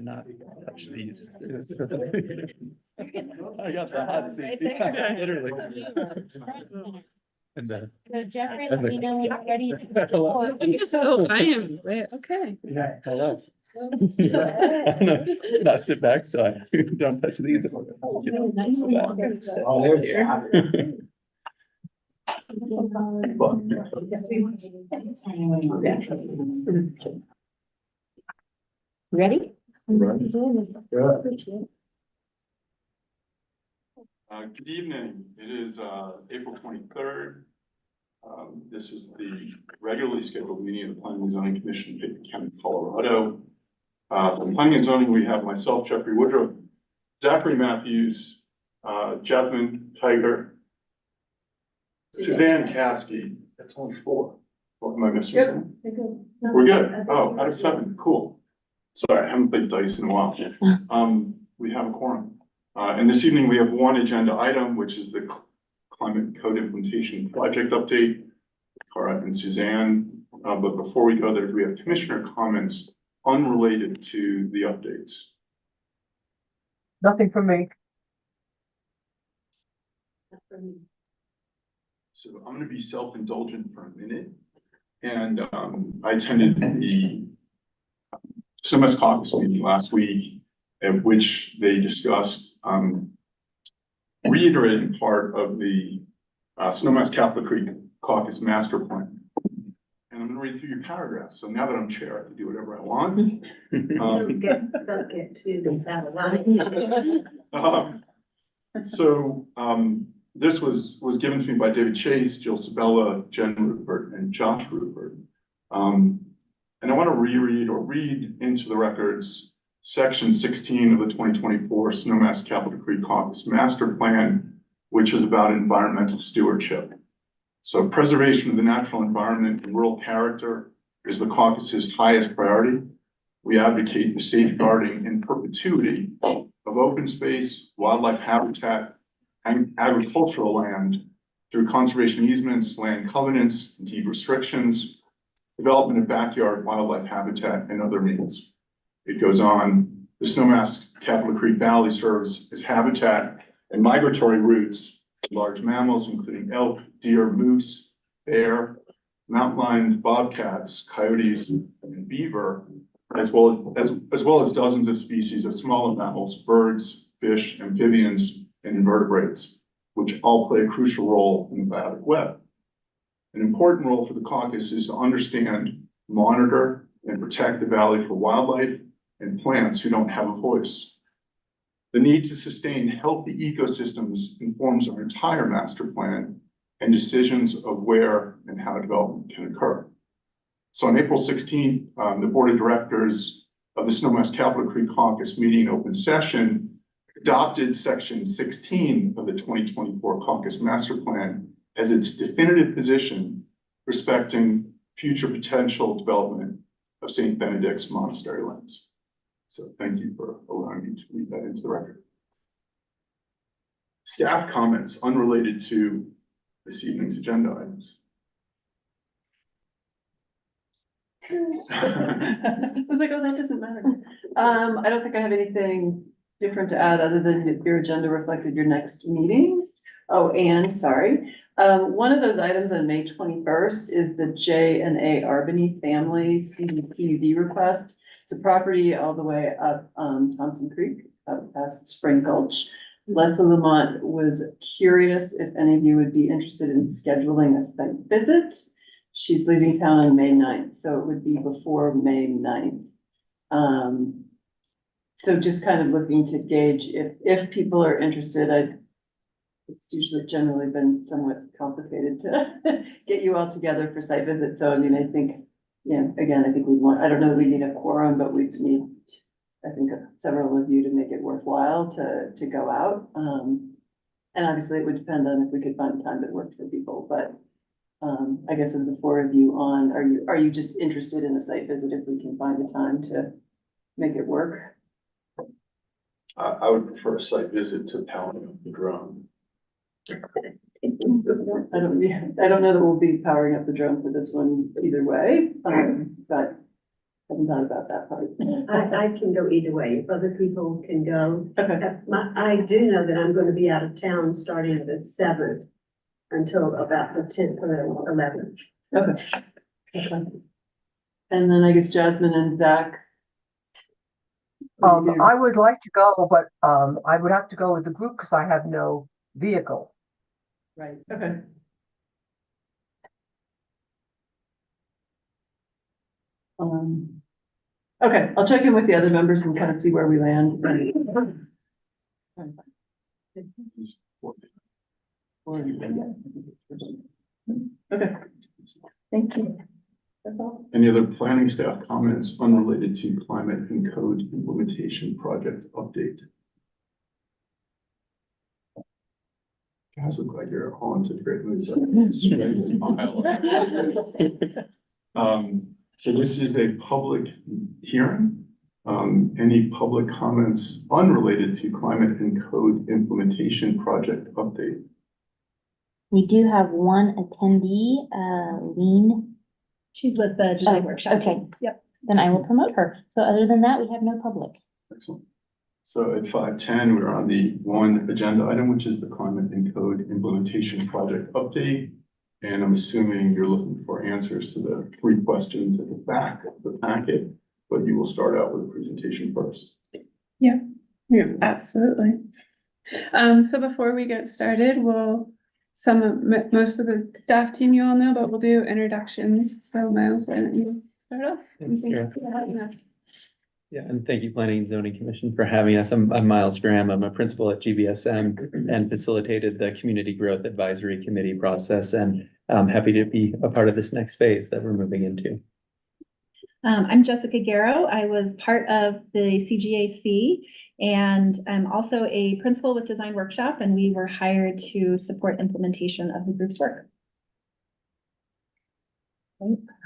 cannot touch these. I got the hot seat. Literally. And then. So Jeffrey, And let me know when you're ready. Hello. Oh, I am, okay. Yeah, hello. Not sit back, so I don't touch these. Oh, Ready? Good evening. It is April 23rd. This is the regularly scheduled meeting of the Planning and Zoning Commission in Pitt County, Colorado. From Planning and Zoning, we have myself, Jeffrey Woodruff, Zachary Matthews, Jasmine Tiger, Suzanne Caskey. That's only 4. What am I missing? Good. We're good. Oh, out of 7. Cool. Sorry, I haven't played dice in a while. We have a quorum. And this evening we have one agenda item, which is the Climate Code Implementation Project Update, Cara and Suzanne. But before we go there, we have commissioner comments unrelated to the updates. Nothing from me. So I'm going to be self-indulgent for a minute. And I attended the Snowmass Caucus meeting last week, at which they discussed reiterating part of the Snowmass Capitol Creek Caucus Master Plan. And I'm going to read through your paragraphs. So now that I'm chair, I can do whatever I want. Don't get too out of line. This was given to me by David Chase, Jill Sabella, Jen Rupert, and Josh Rupert. And I want to read into the records section 16 of the 2024 Snowmass Capitol Creek Caucus Master Plan, which is about environmental stewardship. So preservation of the natural environment and rural character is the caucus's highest priority. We advocate the safeguarding in perpetuity of open space, wildlife habitat, and agricultural land through conservation easements, land covenants, deed restrictions, development of backyard wildlife habitat, and other means. It goes on, the Snowmass Capitol Creek Valley serves as habitat and migratory routes to large mammals, including elk, deer, moose, bear, mountain lions, bobcats, coyotes, and beaver, as well as dozens of species of smaller mammals, birds, fish, amphibians, and invertebrates, which all play a crucial role in the biotic web. An important role for the caucus is to understand, monitor, and protect the valley for wildlife and plants who don't have a voice. The need to sustain healthy ecosystems informs our entire master plan and decisions of where and how development can occur. So on April 16th, the board of directors of the Snowmass Capitol Creek Caucus meeting in open session adopted section 16 of the 2024 Caucus Master Plan as its definitive position respecting future potential development of St. Benedict's monastery lands. So thank you for allowing me to read that into the record. Staff comments unrelated to this evening's agenda items. I was like, oh, that doesn't matter. I don't think I have anything different to add other than that your agenda reflected your next meetings. Oh, and sorry. One of those items on May 21st is the J&A Arbany family CDPUD request. It's a property all the way up Thompson Creek, up past Spring Gulch. Leslie Lamont was curious if any of you would be interested in scheduling a site visit. She's leaving town on May 9th, so it would be before May 9th. So just kind of looking to gauge if people are interested. It's usually generally been somewhat complicated to get you all together for site visits. So I mean, I think, again, I think I don't know that we need a quorum, but we need, I think, several of you to make it worthwhile to go out. And obviously it would depend on if we could find a time that worked for people, but I guess of the 4 of you on, are you just interested in a site visit if we can find a time to make it work? I would prefer a site visit to powering up the drone. I don't know that we'll be powering up the drone for this one either way, but Haven't thought about that part. I can go either way, if other people can go. Okay, I do know that I'm going to be out of town starting the 7th until about the 10th or 11th. okay. Okay. And then I guess Jasmine and Zach. I would like to go, but, I would have to go with the group because I have no vehicle. Right, okay. Okay, I'll check in with the other members and kind of see where we land. Okay. Thank you. That's all. Any other planning staff comments unrelated to climate and code implementation project update? Guys look like you're all into great mood. So this is a public hearing. Any public comments unrelated to climate and code implementation project update? We do have one attendee, Lean. She's with the Oh, okay. Yep. Then I will promote her. So other than that, we have no public. Excellent. So at 5:10, we're on the one agenda item, which is the climate and code implementation project update. And I'm assuming you're looking for answers to the 3 questions at the back of the packet, but you will start out with a presentation first. Yeah, absolutely. So before we get started, most of the staff team you all know, but we'll do introductions. So Miles, why don't you start off? Thanks, Thank you Karen. for having us. Yeah, and thank you, Planning and Zoning Commission, for having us. I'm Miles Graham. I'm a principal at GBSM and facilitated the Community Growth Advisory Committee process, and I'm happy to be a part of this next phase that we're moving into. I'm Jessica Garrow. I was part of the CGAC, and I'm also a principal with Design Workshop, and we were hired to support implementation of the group's work.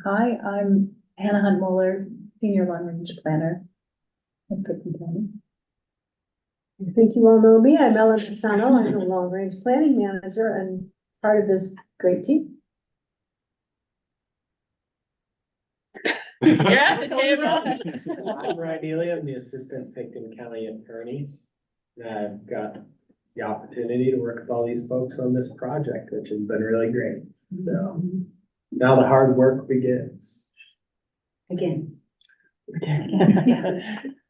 Hi, I'm Hannah Hunt Moeller, Senior Long Range Planner in Cookman County. I think you all know me. I'm Ellen Sassano. I'm the Long Range Planning Manager and part of this great team. You're at the table. I'm Ryan Neely, I'm the Assistant Picton County Attorney. And I've got the opportunity to work with all these folks on this project, which has been really great. So now the hard work begins. Again.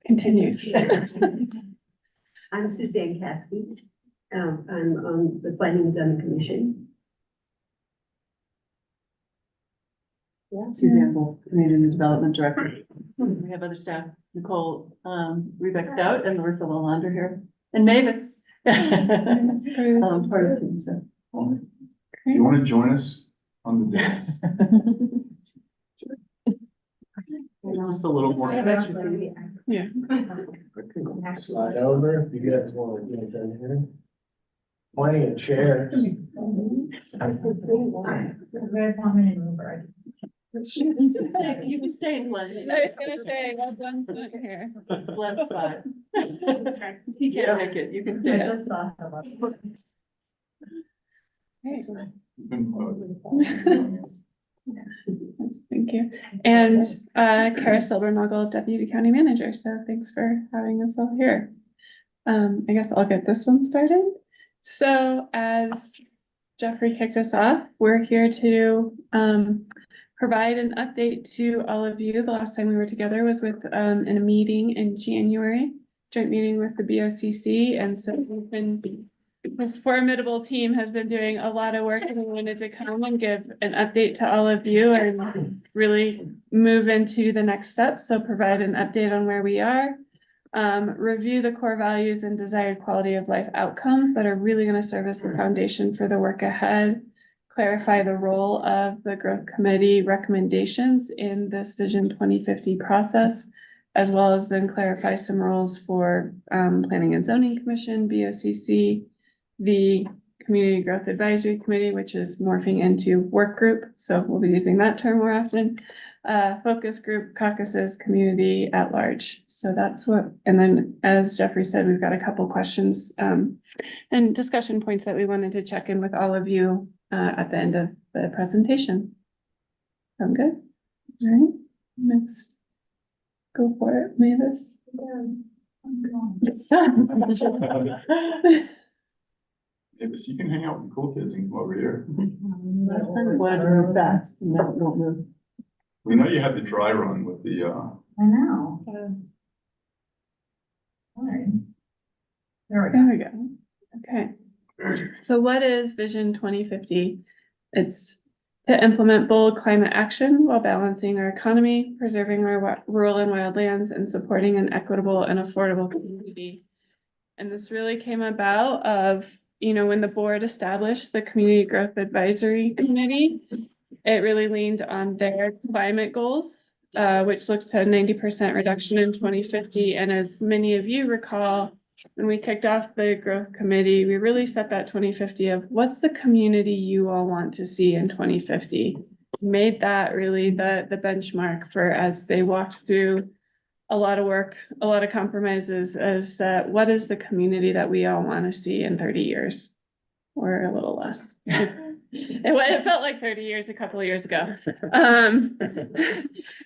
Continues. I'm Suzanne Caskey. I'm on the Planning and Zoning Commission. Suzanne Wolf, Community Development Director. We have other staff, Nicole, Rebecca Stout and Marissa Lalonde here, and Mavis. Part of the team, so. Do you want to join us on the dance? Just a little more. Yeah. Slide over if you guys want to get in here. Plenty of chairs. You can stay in London. I was gonna say, well, Glenn's not here. Left spot. He can't make it, you can stay. Thank you. And Kara Silbernagel, Deputy County Manager. So thanks for having us all here. I guess I'll get this one started. So as Jeffrey kicked us off, we're here to provide an update to all of you. The last time we were together was with in a meeting in January, joint meeting with the BOCC. And so we've been, this formidable team has been doing a lot of work, and we wanted to come and give an update to all of you and really move into the next step. So provide an update on where we are, review the core values and desired quality of life outcomes that are really going to serve as the foundation for the work ahead, clarify the role of the growth committee recommendations in this Vision 2050 process, as well as then clarify some roles for Planning and Zoning Commission, BOCC, the Community Growth Advisory Committee, which is morphing into work group. So we'll be using that term more often. Focus group, caucuses, community at large. So that's what, and then as Jeffrey said, we've got a couple questions and discussion points that we wanted to check in with all of you at the end of the presentation. Sound good? All right, next Go for it, Mavis. Davis, you can hang out with the cool kids and come over here. Last time we wanted to move fast, no, don't move. We know you had the dry run with the, I know. All right. There we go. There we go. Okay. So what is Vision 2050? It's to implement bold climate action while balancing our economy, preserving our rural and wild lands, and supporting an equitable and affordable community. And this really came about of, when the board established the Community Growth Advisory Committee, it really leaned on their climate goals, which looked to 90% reduction in 2050. And as many of you recall, when we kicked off the growth committee, we really set that 2050 of what's the community you all want to see in 2050. Made that really the benchmark for, as they walked through a lot of work, a lot of compromises, as that what is the community that we all want to see in 30 years or a little less. It felt like 30 years a couple of years ago.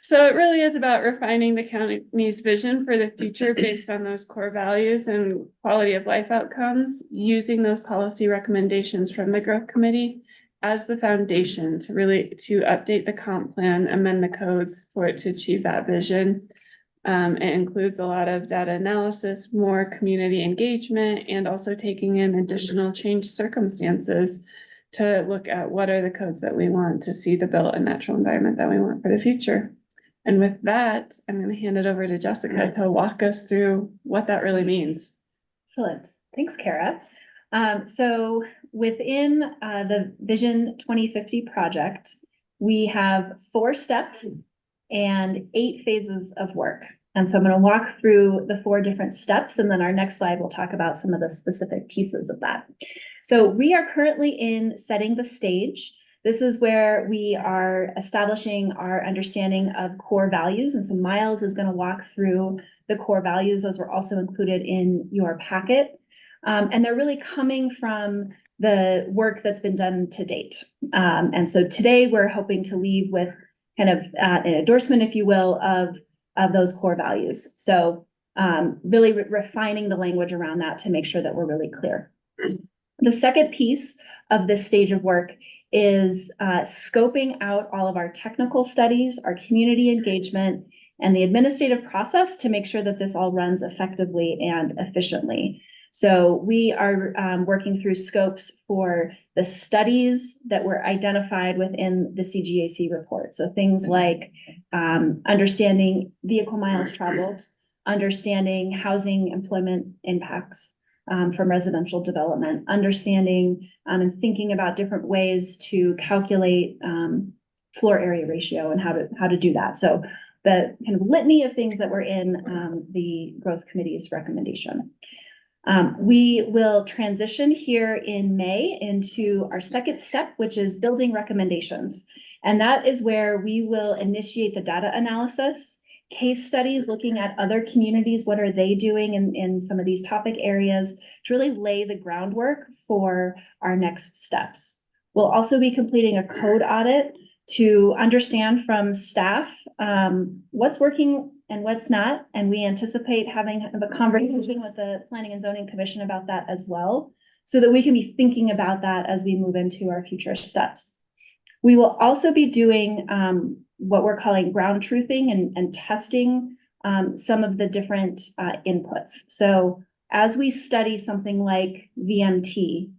So it really is about refining the county's vision for the future based on those core values and quality of life outcomes, using those policy recommendations from the growth committee as the foundation to update the comp plan, amend the codes for it to achieve that vision. It includes a lot of data analysis, more community engagement, and also taking in additional change circumstances to look at what are the codes that we want to see the built and natural environment that we want for the future. And with that, I'm going to hand it over to Jessica to walk us through what that really means. Excellent. Thanks, Kara. So within the Vision 2050 project, we have 4 steps and 8 phases of work. And so I'm going to walk through the 4 different steps, and then our next slide will talk about some of the specific pieces of that. So we are currently in setting the stage. This is where we are establishing our understanding of core values. And so Miles is going to walk through the core values. Those were also included in your packet. And they're really coming from the work that's been done to date. And so today we're hoping to leave with kind of an endorsement, if you will, of those core values. So really refining the language around that to make sure that we're really clear. The second piece of this stage of work is scoping out all of our technical studies, our community engagement, and the administrative process to make sure that this all runs effectively and efficiently. So we are working through scopes for the studies that were identified within the CGAC report. So things like understanding vehicle miles traveled, understanding housing employment impacts from residential development, understanding and thinking about different ways to calculate floor area ratio and how to do that. So the kind of litany of things that were in the growth committee's recommendation. We will transition here in May into our second step, which is building recommendations. And that is where we will initiate the data analysis, case studies, looking at other communities, what are they doing in some of these topic areas to really lay the groundwork for our next steps. We'll also be completing a code audit to understand from staff what's working and what's not. And we anticipate having a conversation with the Planning and Zoning Commission about that as well, so that we can be thinking about that as we move into our future steps. We will also be doing what we're calling ground truthing and testing some of the different inputs. So as we study something like VMT,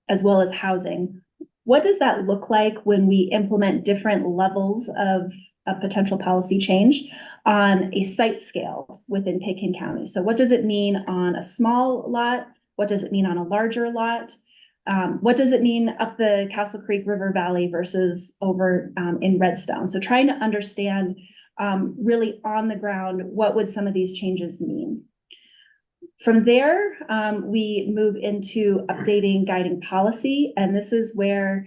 as well as housing, what does that look like when we implement different levels of a potential policy change on a site scale within Pitkin County? So what does it mean on a small lot? What does it mean on a larger lot? What does it mean up the Castle Creek River Valley versus over in Redstone? So trying to understand really on the ground, what would some of these changes mean? From there, we move into updating guiding policy, and this is where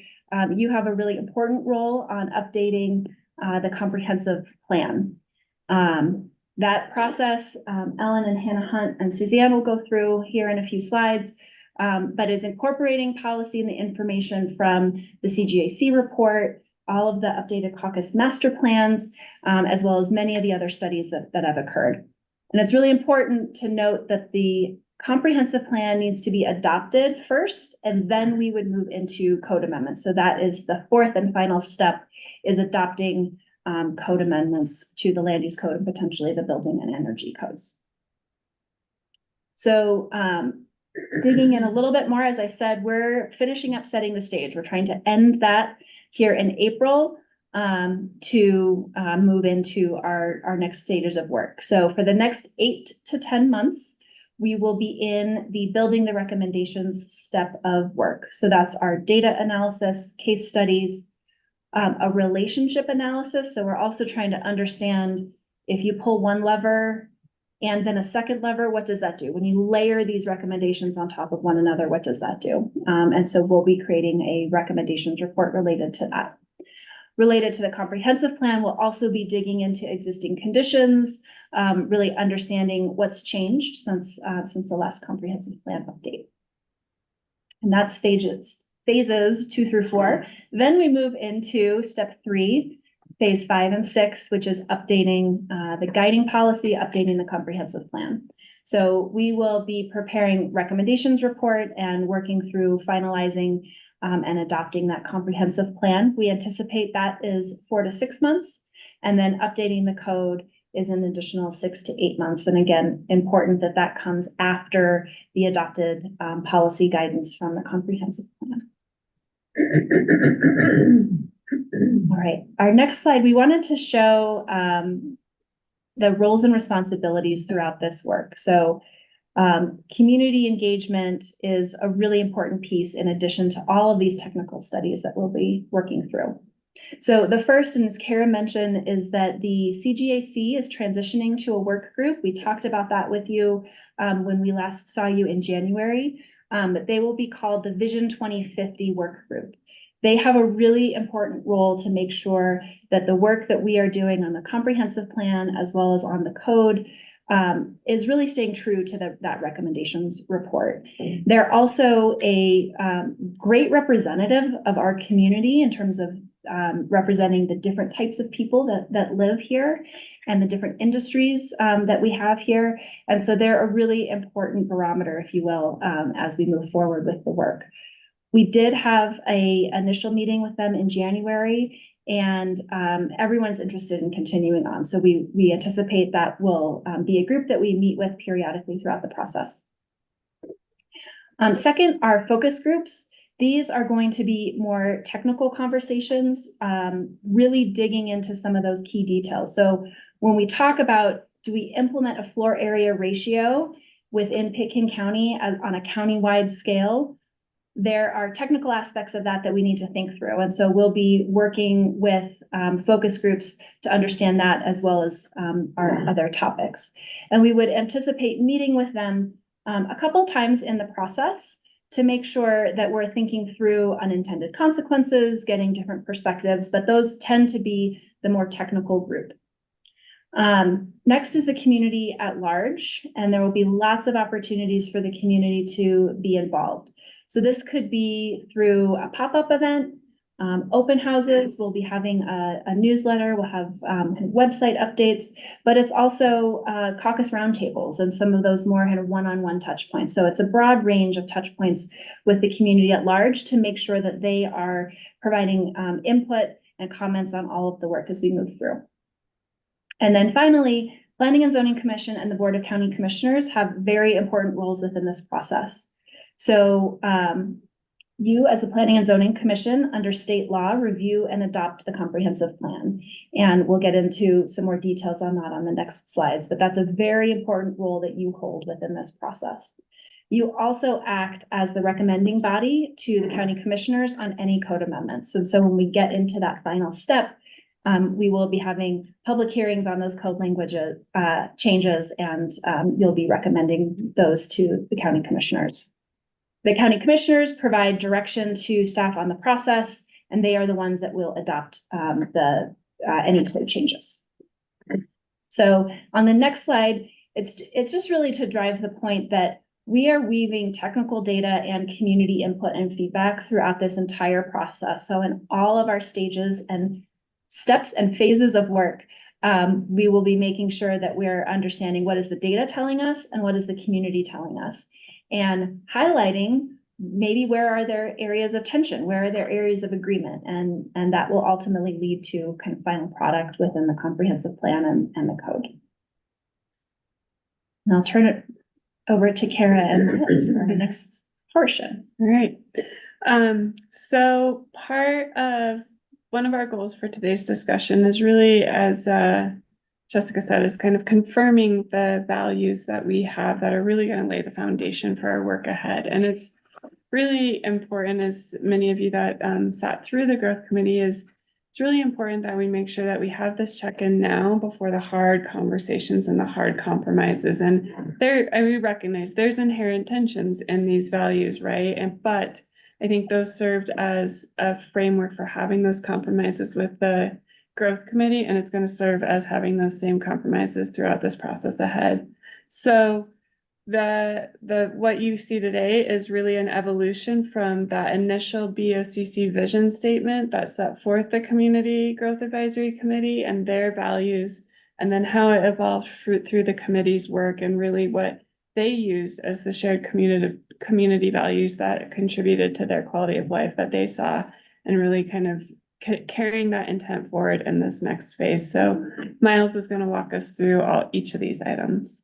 you have a really important role on updating the comprehensive plan. That process, Ellen and Hannah Hunt and Suzanne will go through here in a few slides, but is incorporating policy and the information from the CGAC report, all of the updated caucus master plans, as well as many of the other studies that have occurred. And it's really important to note that the comprehensive plan needs to be adopted first, and then we would move into code amendments. So that is the fourth and final step, is adopting code amendments to the land use code and potentially the building and energy codes. So digging in a little bit more, as I said, we're finishing up setting the stage. We're trying to end that here in April to move into our next stages of work. So for the next 8 to 10 months, we will be in the building the recommendations step of work. So that's our data analysis, case studies, a relationship analysis. So we're also trying to understand, if you pull one lever and then a second lever, what does that do? When you layer these recommendations on top of one another, what does that do? And so we'll be creating a recommendations report related to that. Related to the comprehensive plan, we'll also be digging into existing conditions, really understanding what's changed since the last comprehensive plan update. And that's phases 2 through 4. Then we move into step 3, phase 5 and 6, which is updating the guiding policy, updating the comprehensive plan. So we will be preparing recommendations report and working through finalizing and adopting that comprehensive plan. We anticipate that is 4 to 6 months, and then updating the code is an additional 6 to 8 months. And again, important that that comes after the adopted policy guidance from the comprehensive plan. All right, our next slide, we wanted to show the roles and responsibilities throughout this work. So community engagement is a really important piece in addition to all of these technical studies that we'll be working through. So the first, and as Kara mentioned, is that the CGAC is transitioning to a work group. We talked about that with you when we last saw you in January, but they will be called the Vision 2050 work group. They have a really important role to make sure that the work that we are doing on the comprehensive plan, as well as on the code, is really staying true to that recommendations report. They're also a great representative of our community in terms of representing the different types of people that live here and the different industries that we have here. And so they're a really important barometer, if you will, as we move forward with the work. We did have an initial meeting with them in January, and everyone's interested in continuing on. So we anticipate that will be a group that we meet with periodically throughout the process. Second, our focus groups. These are going to be more technical conversations, really digging into some of those key details. So when we talk about, do we implement a floor area ratio within Pitkin County on a countywide scale? There are technical aspects of that we need to think through. And so we'll be working with focus groups to understand that, as well as our other topics. And we would anticipate meeting with them a couple times in the process to make sure that we're thinking through unintended consequences, getting different perspectives, but those tend to be the more technical group. Next is the community at large, and there will be lots of opportunities for the community to be involved. So this could be through a pop-up event, open houses. We'll be having a newsletter. We'll have website updates, but it's also caucus roundtables and some of those more kind of one-on-one touch points. So it's a broad range of touch points with the community at large to make sure that they are providing input and comments on all of the work as we move through. And then finally, Planning and Zoning Commission and the Board of County Commissioners have very important roles within this process. So you, as the Planning and Zoning Commission, under state law, review and adopt the comprehensive plan. And we'll get into some more details on that on the next slides, but that's a very important role that you hold within this process. You also act as the recommending body to the county commissioners on any code amendments. And so when we get into that final step, we will be having public hearings on those code language changes, and you'll be recommending those to the county commissioners. The county commissioners provide direction to staff on the process, and they are the ones that will adopt any code changes. So on the next slide, it's just really to drive the point that we are weaving technical data and community input and feedback throughout this entire process. So in all of our stages and steps and phases of work, we will be making sure that we're understanding what is the data telling us and what is the community telling us, and highlighting maybe where are there areas of tension, where are there areas of agreement, and that will ultimately lead to kind of final product within the comprehensive plan and the code. And I'll turn it over to Kara and Liz for the next portion. All right. So part of one of our goals for today's discussion is really, as Jessica said, is kind of confirming the values that we have that are really going to lay the foundation for our work ahead. And it's really important, as many of you that sat through the growth committee, it's really important that we make sure that we have this check-in now before the hard conversations and the hard compromises. And we recognize there's inherent tensions in these values, right? But I think those served as a framework for having those compromises with the growth committee, and it's going to serve as having those same compromises throughout this process ahead. So what you see today is really an evolution from that initial BOCC vision statement that set forth the Community Growth Advisory Committee and their values, and then how it evolved through the committee's work and really what they used as the shared community values that contributed to their quality of life that they saw, and really kind of carrying that intent forward in this next phase. So Miles is going to walk us through each of these items.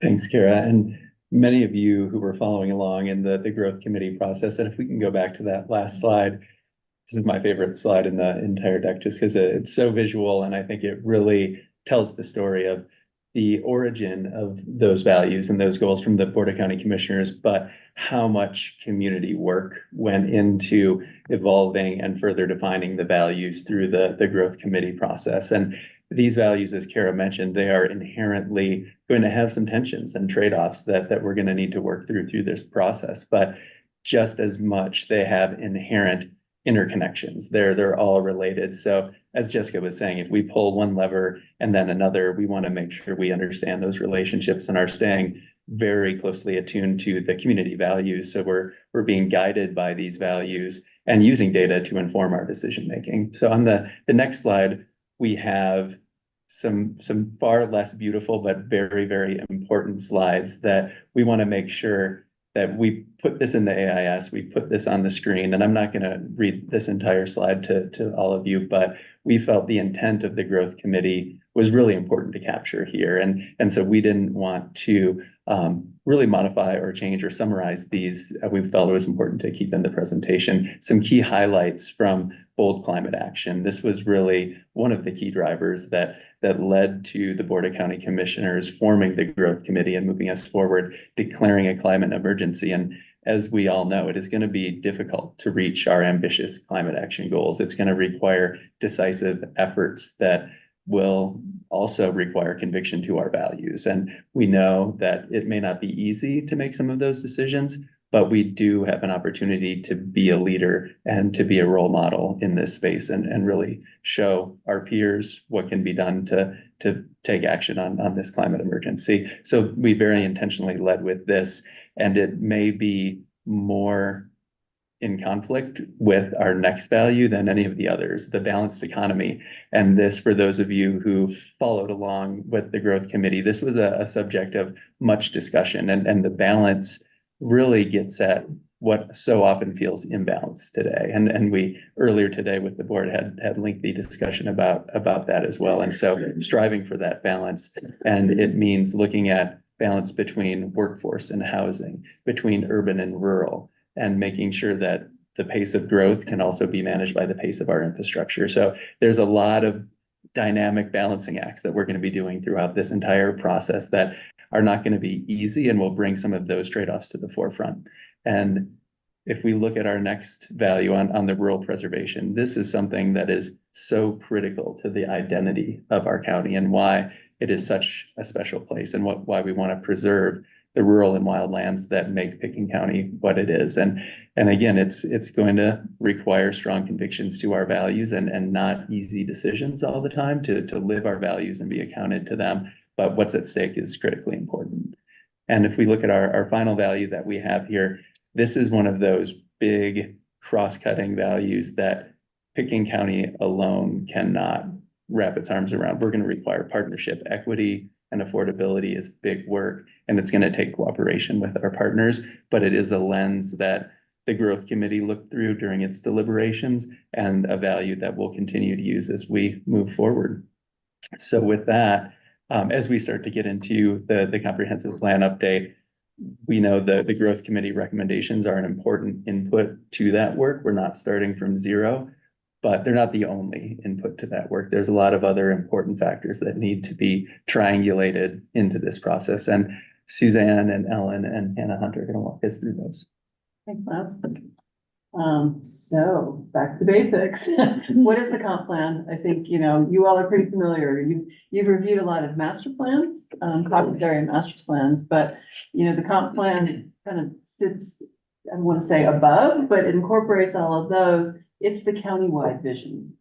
Thanks, Kara. And many of you who were following along in the growth committee process, and if we can go back to that last slide, this is my favorite slide in the entire deck, just because it's so visual, and I think it really tells the story of the origin of those values and those goals from the Board of County Commissioners, but how much community work went into evolving and further defining the values through the growth committee process. And these values, as Kara mentioned, they are inherently going to have some tensions and trade-offs that we're going to need to work through this process. But just as much, they have inherent interconnections. They're all related. So as Jessica was saying, if we pull one lever and then another, we want to make sure we understand those relationships and are staying very closely attuned to the community values. So we're being guided by these values and using data to inform our decision making. So on the next slide, we have some far less beautiful, but very, very important slides that we want to make sure that we put this in the AIS, we put this on the screen, and I'm not going to read this entire slide to all of you, but we felt the intent of the growth committee was really important to capture here. And so we didn't want to really modify or change or summarize these. We felt it was important to keep in the presentation some key highlights from Bold Climate Action. This was really one of the key drivers that led to the Board of County Commissioners forming the growth committee and moving us forward, declaring a climate emergency. And as we all know, it is going to be difficult to reach our ambitious climate action goals. It's going to require decisive efforts that will also require conviction to our values. And we know that it may not be easy to make some of those decisions, but we do have an opportunity to be a leader and to be a role model in this space and really show our peers what can be done to take action on this climate emergency. So we very intentionally led with this, and it may be more in conflict with our next value than any of the others, the balanced economy. And this, for those of you who followed along with the growth committee, this was a subject of much discussion, and the balance really gets at what so often feels imbalanced today. And we earlier today with the board had lengthy discussion about that as well. And so striving for that balance, and it means looking at balance between workforce and housing, between urban and rural, and making sure that the pace of growth can also be managed by the pace of our infrastructure. So there's a lot of dynamic balancing acts that we're going to be doing throughout this entire process that are not going to be easy and will bring some of those trade-offs to the forefront. And if we look at our next value on the rural preservation, this is something that is so critical to the identity of our county and why it is such a special place, and why we want to preserve the rural and wild lands that make Pickens County what it is. And again, it's going to require strong convictions to our values and not easy decisions all the time to live our values and be accounted to them. But what's at stake is critically important. And if we look at our final value that we have here, this is one of those big cross-cutting values that Pickens County alone cannot wrap its arms around. We're going to require partnership. Equity and affordability is big work, and it's going to take cooperation with our partners, but it is a lens that the growth committee looked through during its deliberations and a value that we'll continue to use as we move forward. So with that, as we start to get into the comprehensive plan update, we know the growth committee recommendations are an important input to that work. We're not starting from zero, but they're not the only input to that work. There's a lot of other important factors that need to be triangulated into this process. And Suzanne and Ellen and Hannah Hunter are going to walk us through those. Thanks, Lance. So back to the basics. What is the comp plan? I think, you know, you all are pretty familiar. You've reviewed a lot of master plans, caucus area master plans, but you know, the comp plan kind of sits, I want to say above, but it incorporates all of those. It's the countywide vision.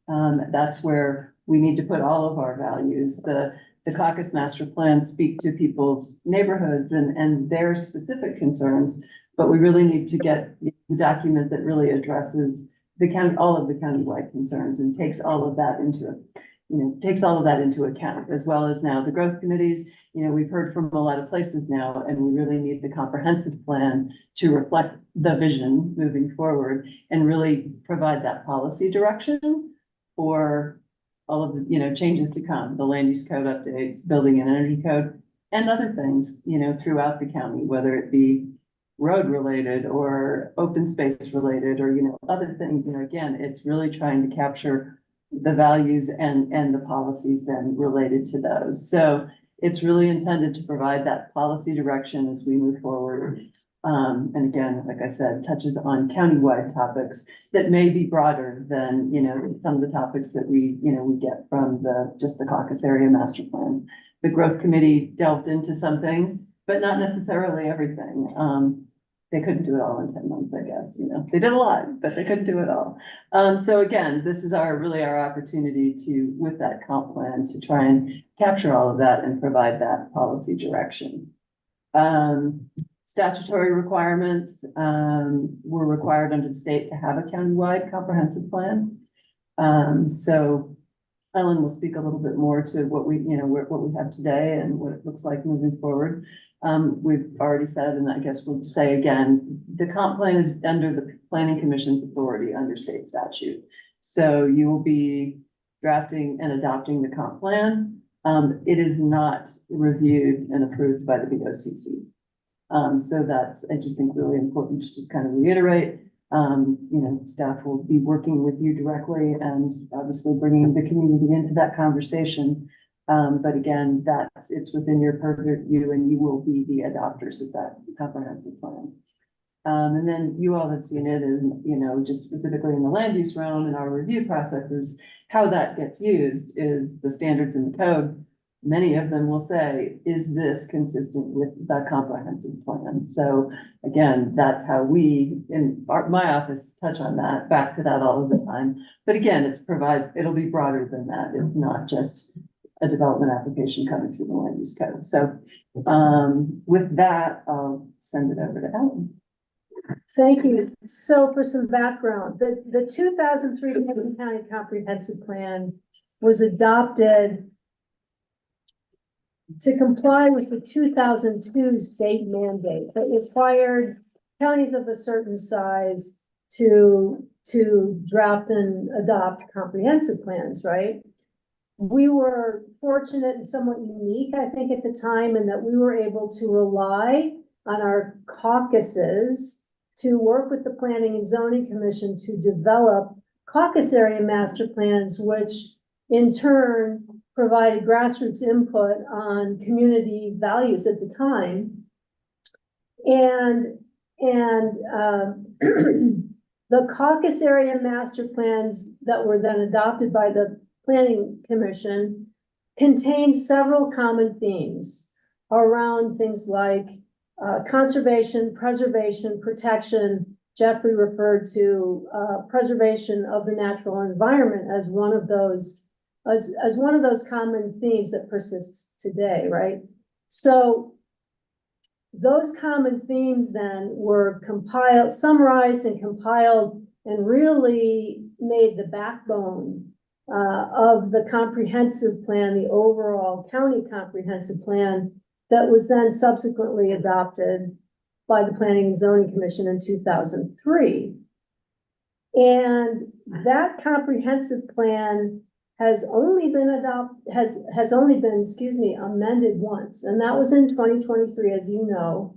That's where we need to put all of our values. The caucus master plans speak to people's neighborhoods and their specific concerns, but we really need to get the document that really addresses all of the countywide concerns and takes all of that into account, as well as now the growth committees. You know, we've heard from a lot of places now, and we really need the comprehensive plan to reflect the vision moving forward and really provide that policy direction for all of the, you know, changes to come, the land use code updates, building and energy code, and other things, you know, throughout the county, whether it be road related or open space related, or, you know, other things. You know, again, it's really trying to capture the values and the policies then related to those. So it's really intended to provide that policy direction as we move forward. And again, like I said, touches on countywide topics that may be broader than, you know, some of the topics that we get from just the caucus area master plan. The growth committee delved into some things, but not necessarily everything. They couldn't do it all in 10 months, I guess, you know, they did a lot, but they couldn't do it all. So again, this is really our opportunity with that comp plan, to try and capture all of that and provide that policy direction. Statutory requirements, we're required under the state to have a countywide comprehensive plan. So Ellen will speak a little bit more to what we have today and what it looks like moving forward. We've already said, and I guess we'll say again, the comp plan is under the Planning Commission's authority under state statute. So you will be drafting and adopting the comp plan. It is not reviewed and approved by the BOCC. So that's, I just think, really important to just kind of reiterate. You know, staff will be working with you directly and obviously bringing the community into that conversation. But again, it's within your purview, and you will be the adopters of that comprehensive plan. And then you all have seen it, and, you know, just specifically in the land use realm and our review processes, how that gets used is the standards in the code. Many of them will say, is this consistent with the comprehensive plan? So again, that's how we, in my office, touch on that, back to that all of the time. But again, it'll be broader than that. It's not just a development application coming through the land use code. So with that, I'll send it over to Ellen. Thank you. So for some background, the 2003 Pickens County Comprehensive Plan was adopted to comply with the 2002 state mandate that required counties of a certain size to draft and adopt comprehensive plans, right? We were fortunate and somewhat unique, I think, at the time, in that we were able to rely on our caucuses to work with the Planning and Zoning Commission to develop caucus area master plans, which in turn provided grassroots input on community values at the time. And the caucus area master plans that were then adopted by the Planning Commission contain several common themes around things like conservation, preservation, protection. Jeffrey referred to preservation of the natural environment as one of those common themes that persists today, right? So those common themes then were compiled, summarized and compiled, and really made the backbone of the comprehensive plan, the overall county comprehensive plan that was then subsequently adopted by the Planning and Zoning Commission in 2003. And that comprehensive plan has only been amended once, and that was in 2023, as you know,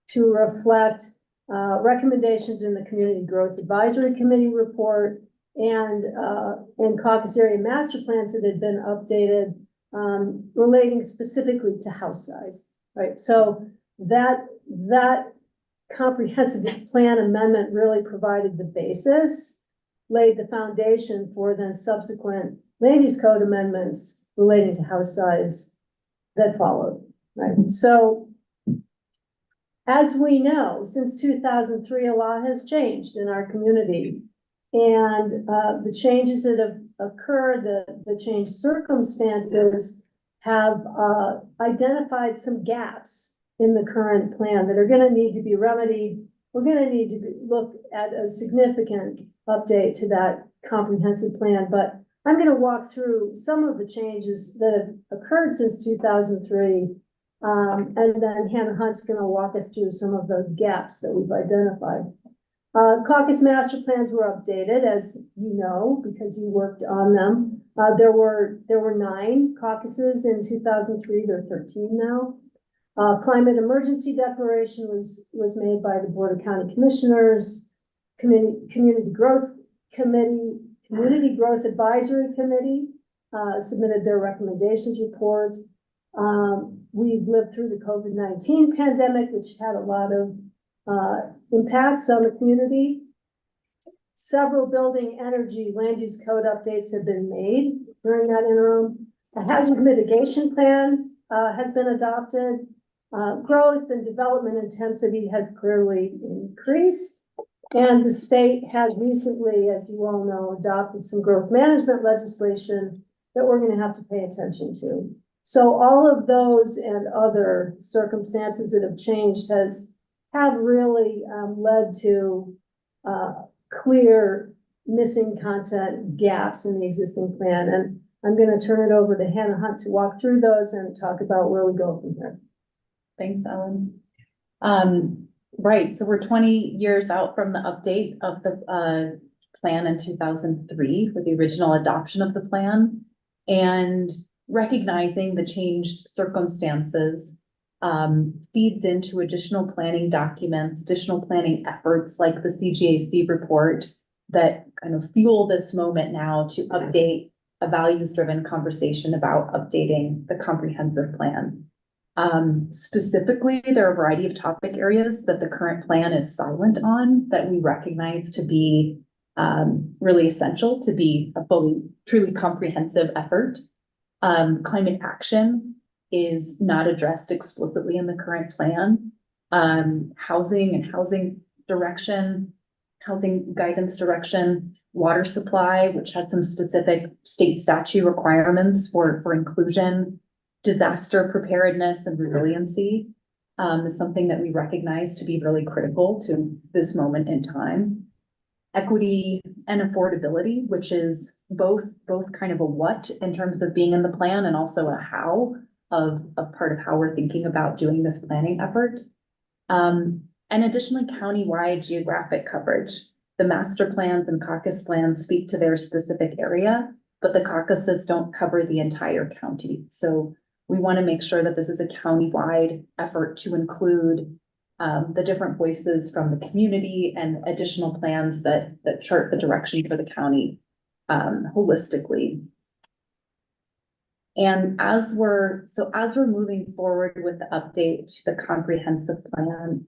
to reflect recommendations in the Community Growth Advisory Committee report and caucus area master plans that had been updated relating specifically to house size, right? So that comprehensive plan amendment really provided the basis, laid the foundation for then subsequent land use code amendments relating to house size that followed, right? So as we know, since 2003, a lot has changed in our community. And the changes that have occurred, the changed circumstances have identified some gaps in the current plan that are going to need to be remedied. We're going to need to look at a significant update to that comprehensive plan. But I'm going to walk through some of the changes that have occurred since 2003. And then Hannah Hunt's going to walk us through some of the gaps that we've identified. Caucus master plans were updated, as you know, because you worked on them. There were 9 caucuses in 2003. There are 13 now. Climate emergency declaration was made by the Board of County Commissioners. Community Growth Advisory Committee submitted their recommendations report. We've lived through the COVID-19 pandemic, which had a lot of impacts on the community. Several building energy land use code updates have been made during that interim. A hazard mitigation plan has been adopted. Growth and development intensity has clearly increased. And the state has recently, as you all know, adopted some growth management legislation that we're going to have to pay attention to. So all of those and other circumstances that have changed have really led to clear missing content gaps in the existing plan. And I'm going to turn it over to Hannah Hunt to walk through those and talk about where we go from here. Thanks, Ellen. Right, so we're 20 years out from the update of the plan in 2003 for the original adoption of the plan, and recognizing the changed circumstances feeds into additional planning documents, additional planning efforts like the CGAC report that kind of fuel this moment now to update a values-driven conversation about updating the comprehensive plan. Specifically, there are a variety of topic areas that the current plan is silent on that we recognize to be really essential to be a fully, truly comprehensive effort. Climate action is not addressed explicitly in the current plan. Housing and housing guidance direction, water supply, which had some specific state statute requirements for inclusion, disaster preparedness and resiliency is something that we recognize to be really critical to this moment in time. Equity and affordability, which is both kind of a what in terms of being in the plan and also a how of part of how we're thinking about doing this planning effort. And additionally, countywide geographic coverage. The master plans and caucus plans speak to their specific area, but the caucuses don't cover the entire county. So we want to make sure that this is a countywide effort to include the different voices from the community and additional plans that chart the direction for the county holistically. And as we're moving forward with the update to the comprehensive plan,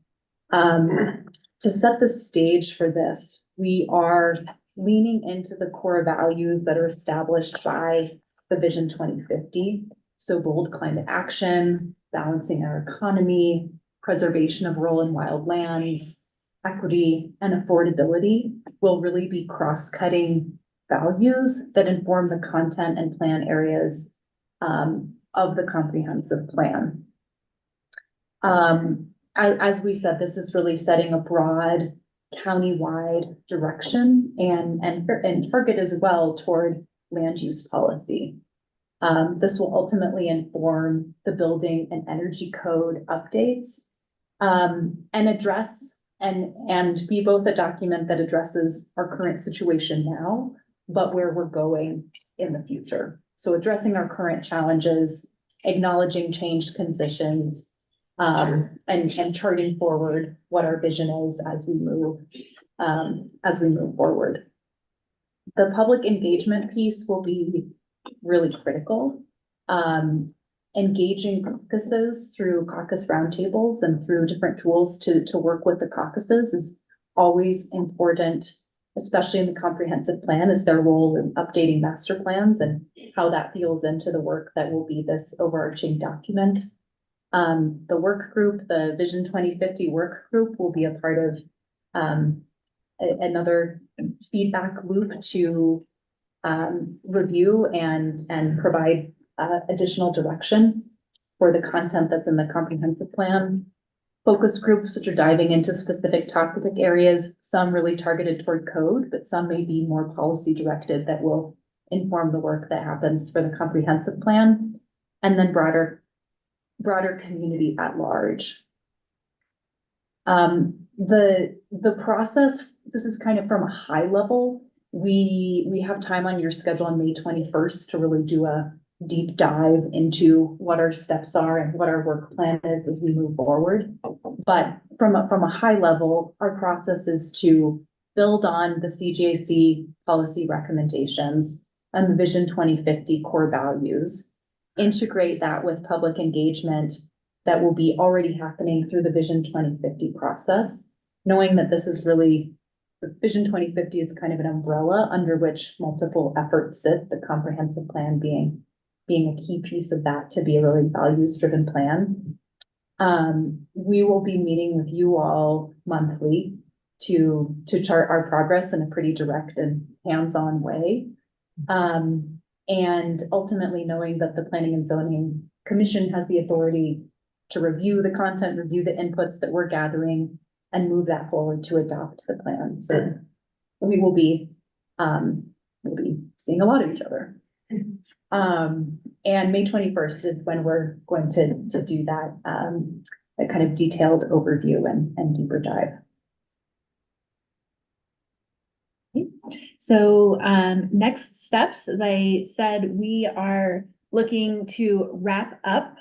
to set the stage for this, we are leaning into the core values that are established by the Vision 2050. So bold climate action, balancing our economy, preservation of rural and wild lands, equity, and affordability will really be cross-cutting values that inform the content and plan areas of the comprehensive plan. as we said, this is really setting a broad countywide direction and target as well toward land use policy. This will ultimately inform the building and energy code updates, and address and be both a document that addresses our current situation now, but where we're going in the future. So addressing our current challenges, acknowledging changed conditions, and charting forward what our vision is as we move forward. The public engagement piece will be really critical. Engaging caucuses through caucus roundtables and through different tools to work with the caucuses is always important, especially in the comprehensive plan, is their role in updating master plans and how that feels into the work that will be this overarching document. The work group, the Vision 2050 work group, will be a part of another feedback loop to review and provide additional direction for the content that's in the comprehensive plan. Focus groups, which are diving into specific topic areas, some really targeted toward code, but some may be more policy directed that will inform the work that happens for the comprehensive plan, and then broader community at large. The process, this is kind of from a high level. We have time on your schedule on May 21st to really do a deep dive into what our steps are and what our work plan is as we move forward. But from a high level, our process is to build on the CJC policy recommendations and the Vision 2050 core values, integrate that with public engagement that will be already happening through the Vision 2050 process, knowing that this is really, the Vision 2050 is kind of an umbrella under which multiple efforts sit, the comprehensive plan being a key piece of that to be a really values-driven plan. We will be meeting with you all monthly to chart our progress in a pretty direct and hands-on way. And ultimately knowing that the Planning and Zoning Commission has the authority to review the content, review the inputs that we're gathering, and move that forward to adopt the plan. So we will be, we'll be seeing a lot of each other. And May 21st is when we're going to do that, that kind of detailed overview and deeper dive. So next steps, as I said, we are looking to wrap up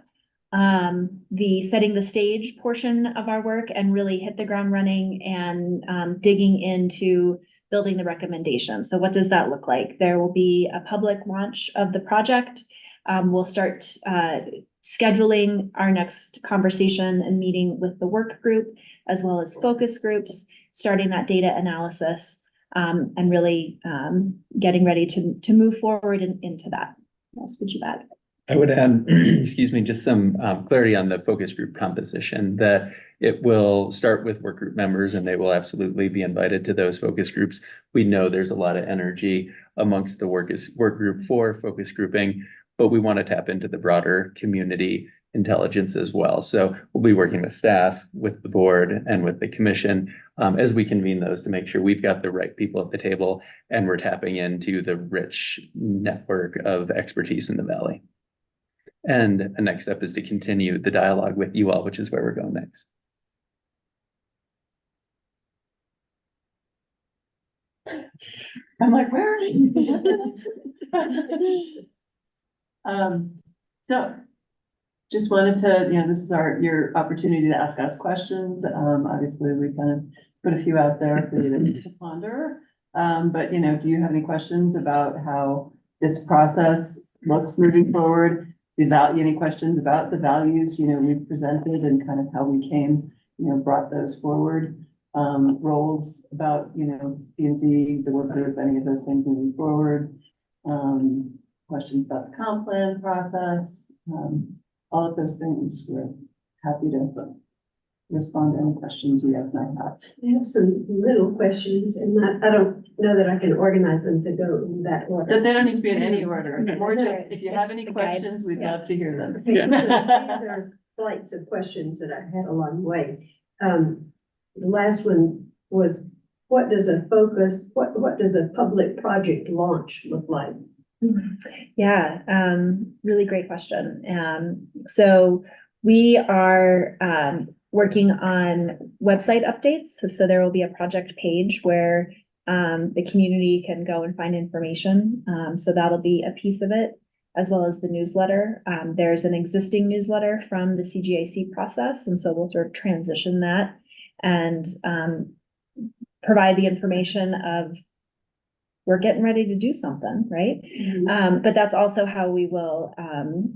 the setting the stage portion of our work and really hit the ground running and digging into building the recommendation. So what does that look like? There will be a public launch of the project. We'll start scheduling our next conversation and meeting with the work group, as well as focus groups, starting that data analysis, and really getting ready to move forward into that. What else would you add? I would add, excuse me, just some clarity on the focus group composition, that it will start with work group members and they will absolutely be invited to those focus groups. We know there's a lot of energy amongst the work group for focus grouping, but we want to tap into the broader community intelligence as well. So we'll be working with staff, with the board, and with the commission as we convene those to make sure we've got the right people at the table and we're tapping into the rich network of expertise in the Valley. And the next step is to continue the dialogue with you all, which is where we're going next. I'm like, where are you? So just wanted to, this is your opportunity to ask us questions. Obviously we kind of put a few out there for you to ponder. But do you have any questions about how this process looks moving forward? Any questions about the values, we've presented and kind of how we came, brought those forward, roles about, P&Z, the work group, any of those things moving forward, questions about the comp plan process, all of those things. We're happy to respond to any questions you guys might have. I have some little questions and I don't know that I can organize them to go in that order. But they don't need to be in any order. No, Or that's just, all right. if you It's have any the guide. questions, we'd love to hear them. Okay, so these are flights of questions that I had along the way. The last one was, what does a public project launch look like? Yeah, really great question. So we are working on website updates. So there will be a project page where the community can go and find information. So that'll be a piece of it, as well as the newsletter. There's an existing newsletter from the CGAC process, and so we'll sort of transition that and provide the information of we're getting ready to do something, right? But that's also how we will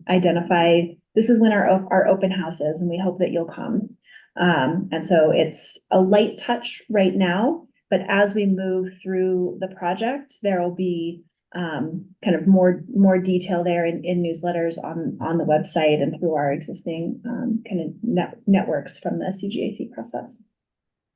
identify, this is when our open house is, and we hope that you'll come. And so it's a light touch right now, but as we move through the project, there will be kind of more detail there in newsletters on the website and through our existing kind of networks from the CGAC process.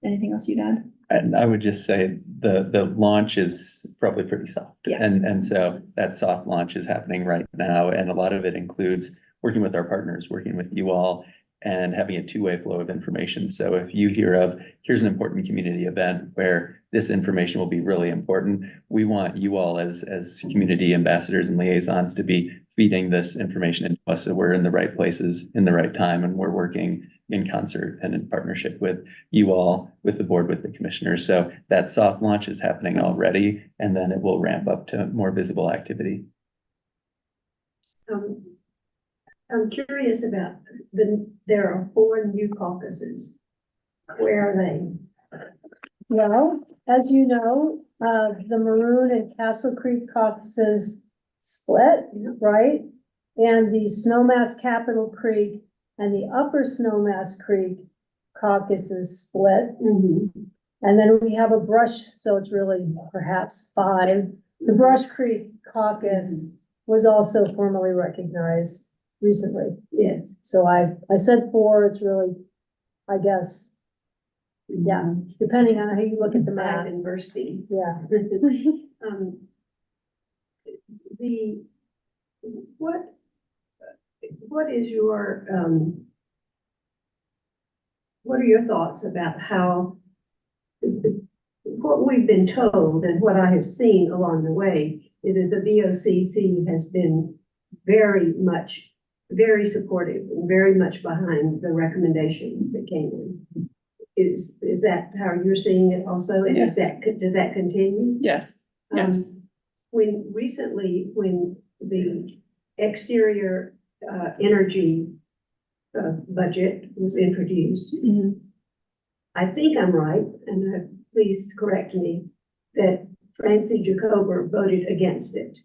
Anything else you'd add? And I would just say the launch is probably pretty soft. Yeah. And so that soft launch is happening right now. And a lot of it includes working with our partners, working with you all, and having a two-way flow of information. So if you hear of, here's an important community event where this information will be really important, we want you all as community ambassadors and liaisons to be feeding this information into us, so we're in the right places in the right time, and we're working in concert and in partnership with you all, with the board, with the commissioners. So that soft launch is happening already, and then it will ramp up to more visible activity. I'm curious about there are 4 new caucuses. Where are they? Well, as you know, the Maroon and Castle Creek caucuses split, right? And the Snowmass Capitol Creek and the Upper Snowmass Creek caucuses split. And then we have a Brush, so it's really perhaps 5. The Brush Creek caucus was also formally recognized recently. Yes. So I said 4, it's really, I guess, yeah, depending on how you look at the map. University. Yeah. What are your thoughts about how what we've been told and what I have seen along the way is that the VOCC has been very supportive and very much behind the recommendations that came in. Is that how you're seeing it also? And Yes. does that continue? Yes, yes. When the exterior energy budget was introduced, I think I'm right, and please correct me, that Francie Jacober voted against it.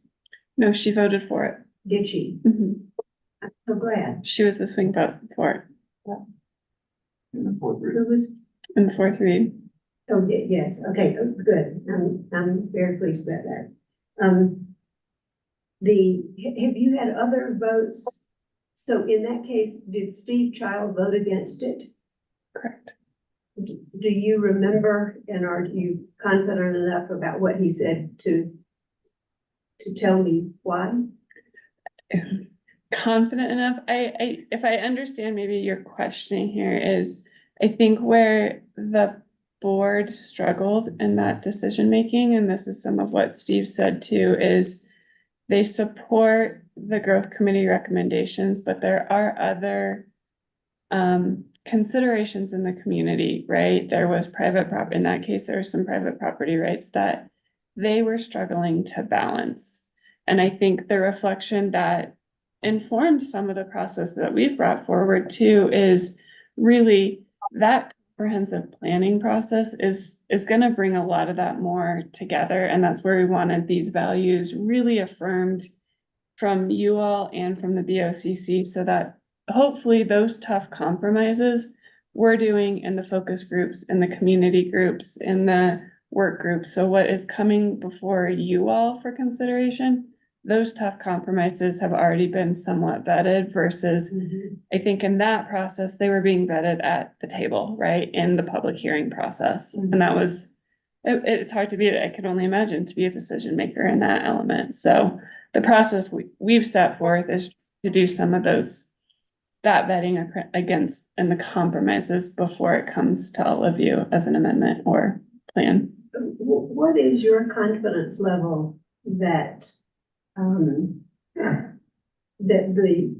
No, she voted for it. Did she? I'm so glad. She was the swing vote for it In the 4th read. Who was? in the 4th read. Oh, yes, okay, good. I'm very pleased about that. Have you had other votes? So in that case, did Steve Child vote against it? Correct. Do you remember, and are you confident enough about what he said to tell me why? Confident enough. If I understand maybe your questioning here is, I think where the board struggled in that decision making, and this is some of what Steve said too, is they support the growth committee recommendations, but there are other considerations in the community, right? There was private property, in that case, there were some private property rights that they were struggling to balance. And I think the reflection that informs some of the process that we've brought forward too is really that comprehensive planning process is going to bring a lot of that more together. And that's where we wanted these values really affirmed from you all and from the BOCC, so that hopefully those tough compromises we're doing in the focus groups, in the community groups, in the work groups. So what is coming before you all for consideration, those tough compromises have already been somewhat vetted versus I think in that process, they were being vetted at the table, right? In the public hearing process. And that was, it's hard to be, I could only imagine, to be a decision maker in that element. So the process we've set forth is to do some of those that vetting against and the compromises before it comes to all of you as an amendment or plan. What is your confidence level that, that the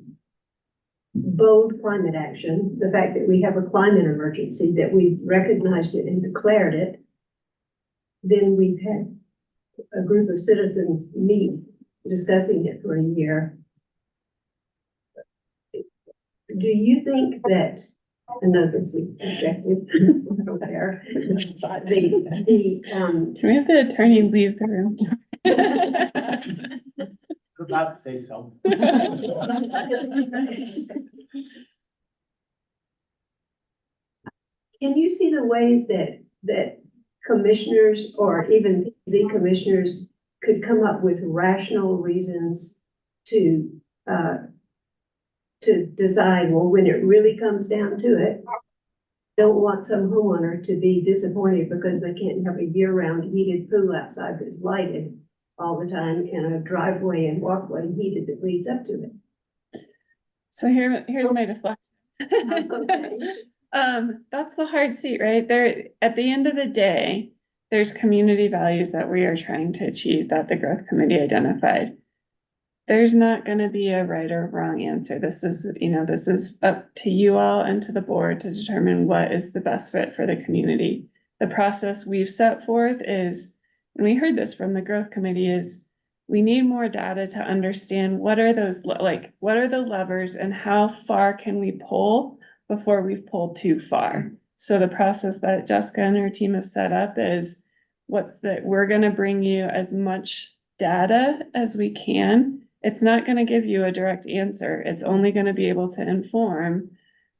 bold climate action, the fact that we have a climate emergency, that we've recognized it and declared it, then we've had a group of citizens meet discussing it for a year. Do you think that, I know this is subjective, I don't care, but Can we have the attorney leave the room? About to say so. can you see the ways that commissioners or even PZ commissioners could come up with rational reasons to decide, well, when it really comes down to it, don't want some homeowner to be disappointed because they can't have a year-round heated pool outside that's lighted all the time and a driveway and walkway heated that leads up to it. So here's my deflection. That's the hard seat, right? There, at the end of the day, there's community values that we are trying to achieve that the growth committee identified. There's not gonna be a right or wrong answer. This is up to you all and to the board to determine what is the best fit for the community. The process we've set forth is, and we heard this from the growth committee, is we need more data to understand what are those, what are the levers and how far can we pull before we've pulled too far. So the process that Jessica and her team have set up is we're gonna bring you as much data as we can. It's not gonna give you a direct answer. It's only gonna be able to inform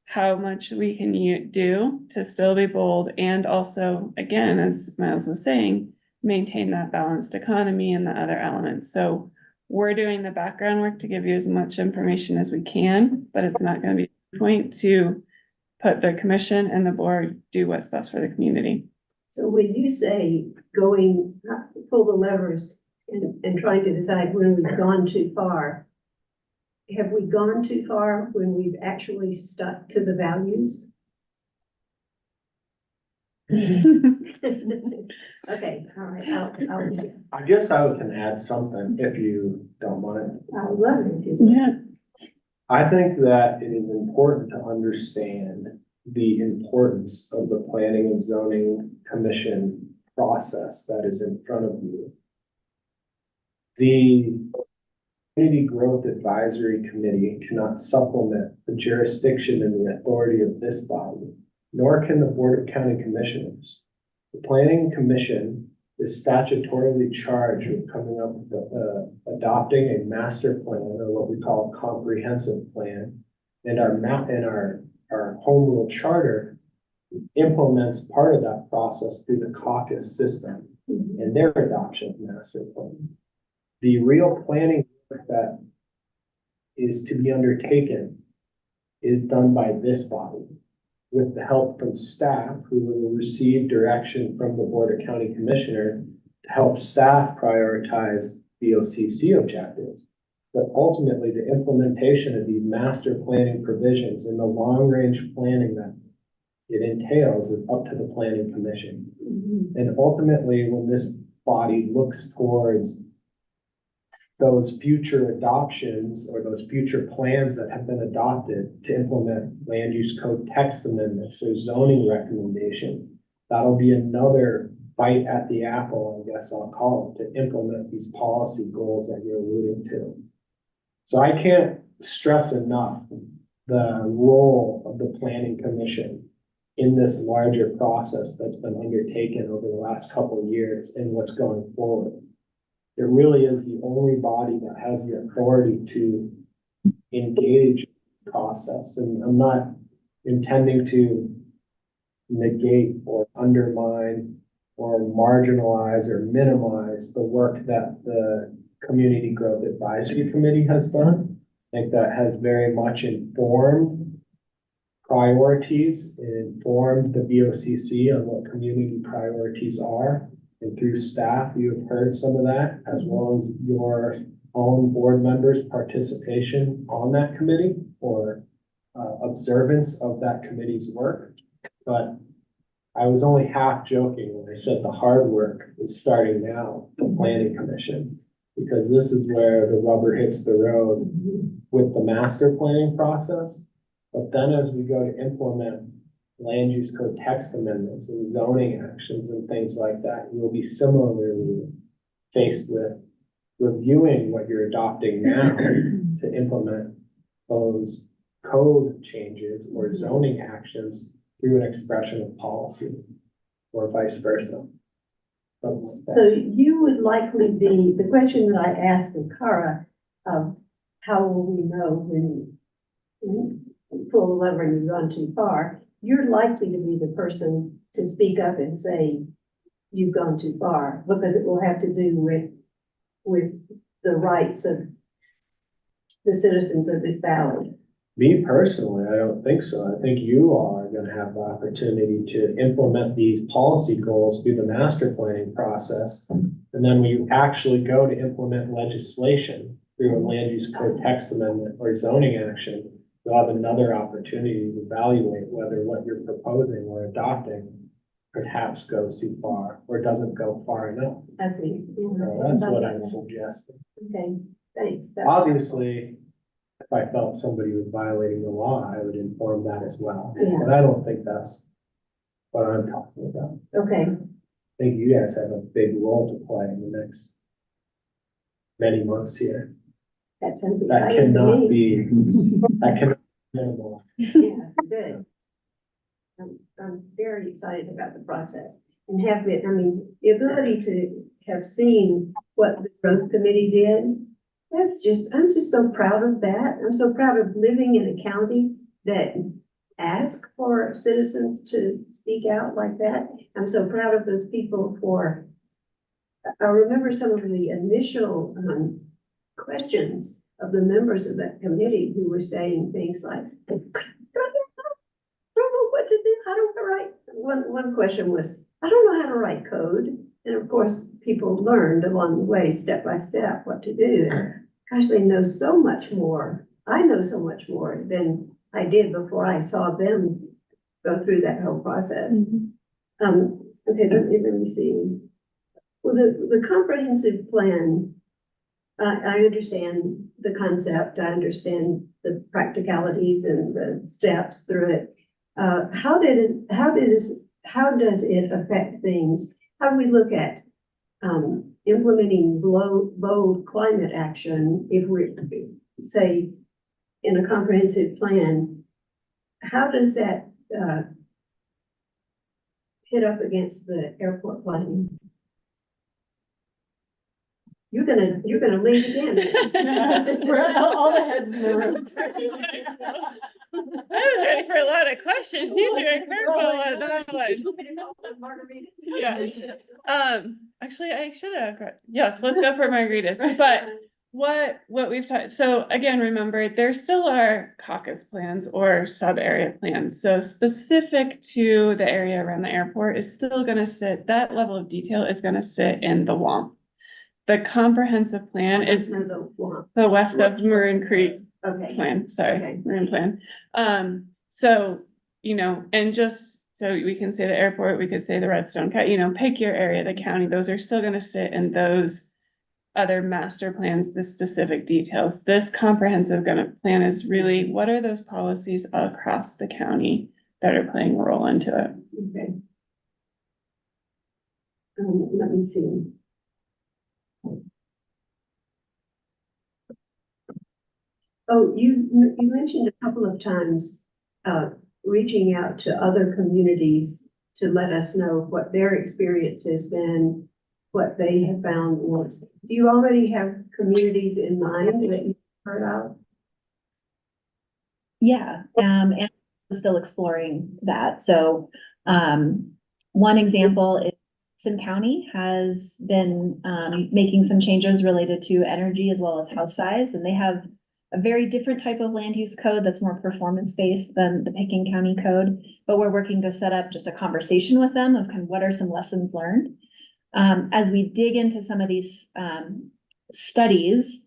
how much we can do to still be bold and also, again, as Miles was saying, maintain that balanced economy and the other elements. So we're doing the background work to give you as much information as we can, but it's not gonna be a point to put the commission and the board do what's best for the community. So when you say pull the levers and trying to decide when we've gone too far, have we gone too far when we've actually stuck to the values? Okay, all right, I guess I can add something if you don't mind. I would love it. Yeah. I think that it is important to understand the importance of the Planning and Zoning Commission process that is in front of you. The Community Growth Advisory Committee cannot supplement the jurisdiction and the authority of this body, nor can the Board of County Commissioners. The Planning Commission is statutorily charged with coming up with adopting a master plan, or what we call a comprehensive plan, and our home rule charter implements part of that process through the caucus system and their adoption of master plan. The real planning that is to be undertaken is done by this body with the help from staff, who will receive direction from the Board of County Commissioner to help staff prioritize BOCC objectives. But ultimately, the implementation of these master planning provisions and the long-range planning that it entails is up to the Planning Commission. And ultimately, when this body looks towards those future adoptions or those future plans that have been adopted to implement land use code text amendments or zoning recommendations, that'll be another bite at the apple, I guess I'll call it, to implement these policy goals that you're alluding to. So I can't stress enough the role of the Planning Commission in this larger process that's been undertaken over the last couple of years and what's going forward. It really is the only body that has the authority to engage in the process. And I'm not intending to negate or undermine or marginalize or minimize the work that the Community Growth Advisory Committee has done. I think that has very much informed priorities, informed the BOCC on what community priorities are. And through staff, you have heard some of that, as well as your own board members' participation on that committee or observance of that committee's work. But I was only half joking when I said the hard work is starting now, the planning commission. Because this is where the rubber hits the road with the master planning process. But then as we go to implement land use code text amendments and zoning actions and things like that, you'll be similarly faced with reviewing what you're adopting now to implement those code changes or zoning actions through an expression of policy or vice versa. So you would likely be, the question that I asked of Cara, of how will we know when pull the lever and you've gone too far, you're likely to be the person to speak up and say, you've gone too far, because it will have to do with the rights of the citizens of this valley. Me personally, I don't think so. I think you all are gonna have the opportunity to implement these policy goals through the master planning process. And then when you actually go to implement legislation through a land use code text amendment or zoning action, you'll have another opportunity to evaluate whether what you're proposing or adopting perhaps goes too far or doesn't go far enough. I think. So that's what I'm suggesting. Okay, thanks. Obviously, if I felt somebody was violating the law, I would inform that as well. Yeah. But I don't think that's what I'm talking about. Okay, I think you guys have a big role to play in the next many months here. that sounds That exciting to cannot me. be, that cannot be minimal. Yeah, good. I'm very excited about the process and have it, I mean, the ability to have seen what the growth committee did. I'm just so proud of that. I'm so proud of living in a county that asks for citizens to speak out like that. I'm so proud of those people I remember some of the initial, questions of the members of that committee who were saying things like, I don't know what to do. How do I write? One question was, I don't know how to write code. And of course, people learned along the way, step by step, what to do. Gosh, they know so much more. I know so much more than I did before I saw them go through that whole process. Okay, let me see. Well, the comprehensive plan, I understand the concept. I understand the practicalities and the steps through it. How does it affect things? How do we look at implementing bold climate action if we say in a comprehensive plan? How does that hit up against the airport planning? You're gonna leave again. All the heads in the room. I was ready for a lot of questions. You threw a curveball on that one. Yeah. Actually, I should have. Yes, let's go for margaritas. But what we've talked, so again, remember, there still are caucus plans or sub-area plans. So specific to the area around the airport is still gonna sit, that level of detail is gonna sit in the WOMP. The comprehensive plan is the west of Maroon Creek plan, sorry, Okay. Maroon plan. So, and just so we can say the airport, we could say the Redstone, pick your area, the county, those are still gonna sit in those other master plans, the specific details. This comprehensive plan is really, what are those policies across the county that are playing a role into it? Okay. Let me see. Oh, you mentioned a couple of times, reaching out to other communities to let us know what their experience has been, what they have found works. Do you already have communities in mind that you've heard of? Yeah, and I'm still exploring that. So, one example is Madison County has been, making some changes related to energy as well as house size, and they have a very different type of land use code that's more performance-based than the Pekin County code. But we're working to set up just a conversation with them of kind of what are some lessons learned. As we dig into some of these, studies,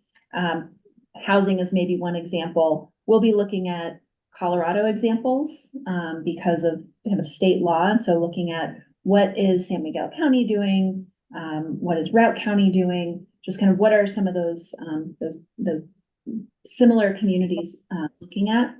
housing is maybe one example. We'll be looking at Colorado examples, because of kind of state law. And so looking at what is San Miguel County doing? What is Routt County doing? Just kind of what are some of those the similar communities looking at?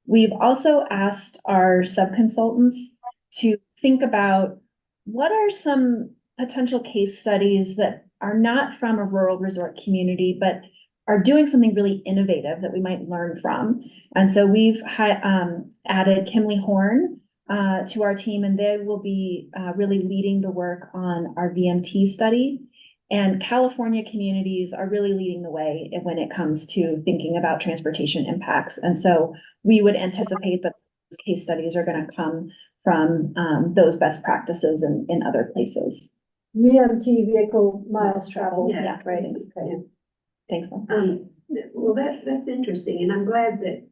We've also asked our sub-consultants to think about what are some potential case studies that are not from a rural resort community, but are doing something really innovative that we might learn from. And so we've added Kimley Horn to our team, and they will be really leading the work on our VMT study. And California communities are really leading the way when it comes to thinking about transportation impacts. And so we would anticipate that those case studies are going to come from those best practices in other places. VMT, vehicle miles traveled. Yeah, right. Okay. Thanks. Lynn. Well, that's interesting, and I'm glad that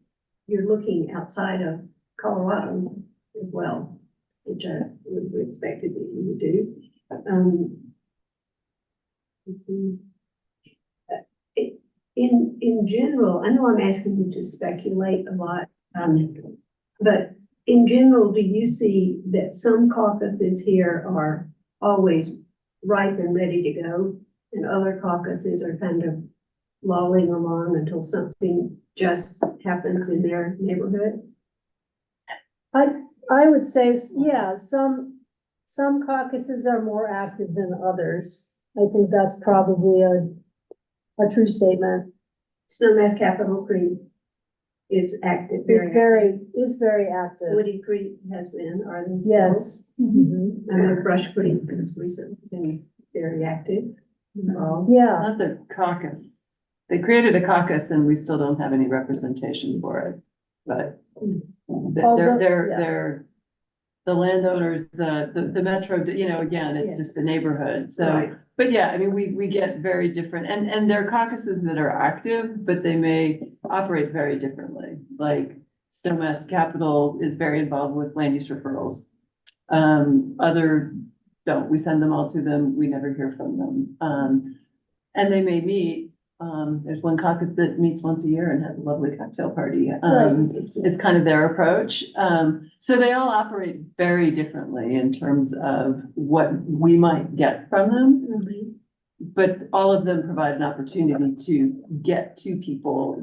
you're looking outside of Colorado as well, which I would have expected that you would do. In general, I know I'm asking you to speculate a lot, but in general, do you see that some caucuses here are always ripe and ready to go, and other caucuses are kind of lolling along until something just happens in their neighborhood? I would say, yeah, some caucuses are more active than others. I think that's probably a true statement. Snowmass Capitol Creek is active. Is very active. Woody Creek has been, are they? Yes. I know Brush Creek has recently been very active. Yeah. Not the caucus. They created a caucus and we still don't have any representation for it, but they're the landowners, the metro, again, it's just the neighborhood, so. Right. But yeah, I mean, we get very different, and there are caucuses that are active, but they may operate very differently. Like Snowmass Capital is very involved with land use referrals. Other don't, we send them all to them, we never hear from them. And they may meet, there's one caucus that meets once a year and has a lovely cocktail party. It's kind of their approach. So they all operate very differently in terms of what we might get from them. But all of them provide an opportunity to get to people,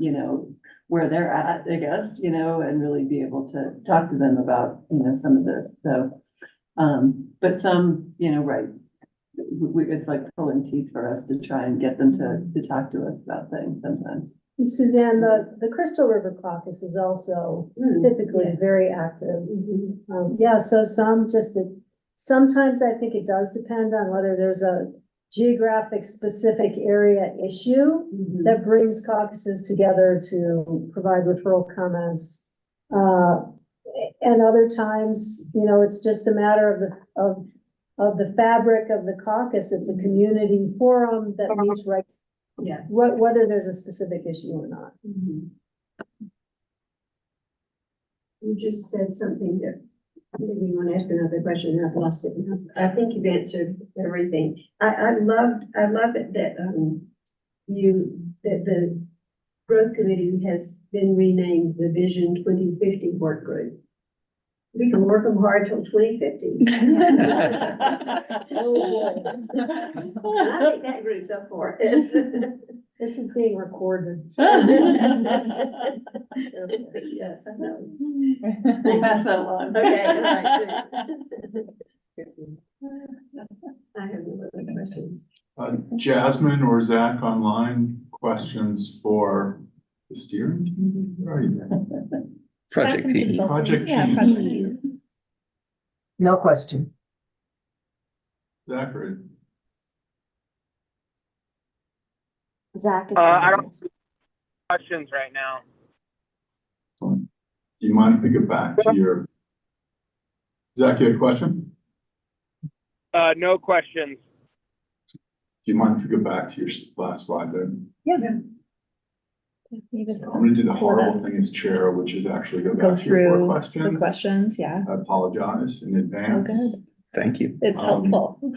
where they're at, I guess, and really be able to talk to them about, some of this. So, but some, right. It's like pulling teeth for us to try and get them to talk to us about things sometimes. Suzanne, the Crystal River Caucus is also typically very active. Yeah, so sometimes I think it does depend on whether there's a geographic specific area issue that brings caucuses together to provide referral comments. And other times, it's just a matter of the fabric of the caucus. It's a community forum that meets whether there's a specific issue or not. You just said something that maybe you want to ask another question. I've lost it. I think you've answered everything. I love it that that the growth committee has been renamed the Vision 2050 Work Group. We can work them hard till 2050. Oh, boy. I think that group's up for it. This is being recorded. Yes, I know. We'll pass that along. Okay, all right, good. I have no other questions. Jasmine or Zach online, questions for the steering team? Where are you? Project team. Project Yeah, team. project team. No question. Zachary. Zach. I don't have questions right now. Do you mind if we get back to your? Zach, you have a question? No questions. Do you mind if we go back to your last slide there? Yeah. So I'm gonna do the horrible thing as chair, which is actually go Go back to your through four the questions. questions, yeah. I apologize in advance. good. Thank you. It's Um, helpful.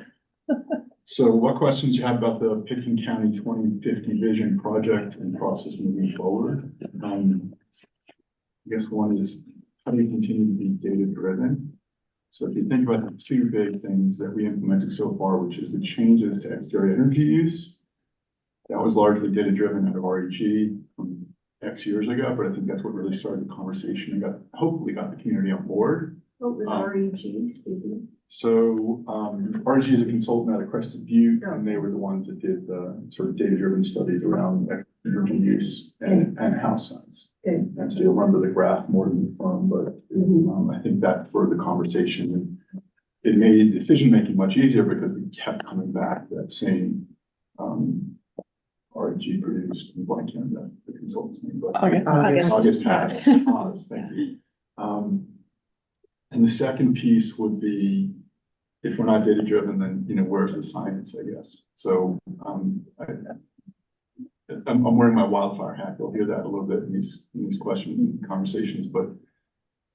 So what questions do you have about the Pitkin County 2050 vision project and process moving forward? I guess one is, how do you continue to be data driven? So if you think about the two big things that we implemented so far, which is the changes to exterior energy use, that was largely data driven out of REG from X years ago, but I think that's what really started the conversation and hopefully got the community on board. What was REG, excuse me? So, RG is a consultant out of Crested Butte, and they were the ones that did the sort of data-driven studies around energy use and house size. Okay. And so you'll remember the graph more than the firm, but, I think that for the conversation, and it made decision-making much easier because we kept coming back to that same, RG produced, I'm blanking on the consultant's name, but. August Hack. Thank you. And the second piece would be, if we're not data driven, then, where's the science, I guess? So, I'm wearing my wildfire hat. You'll hear that a little bit in these questions and conversations, but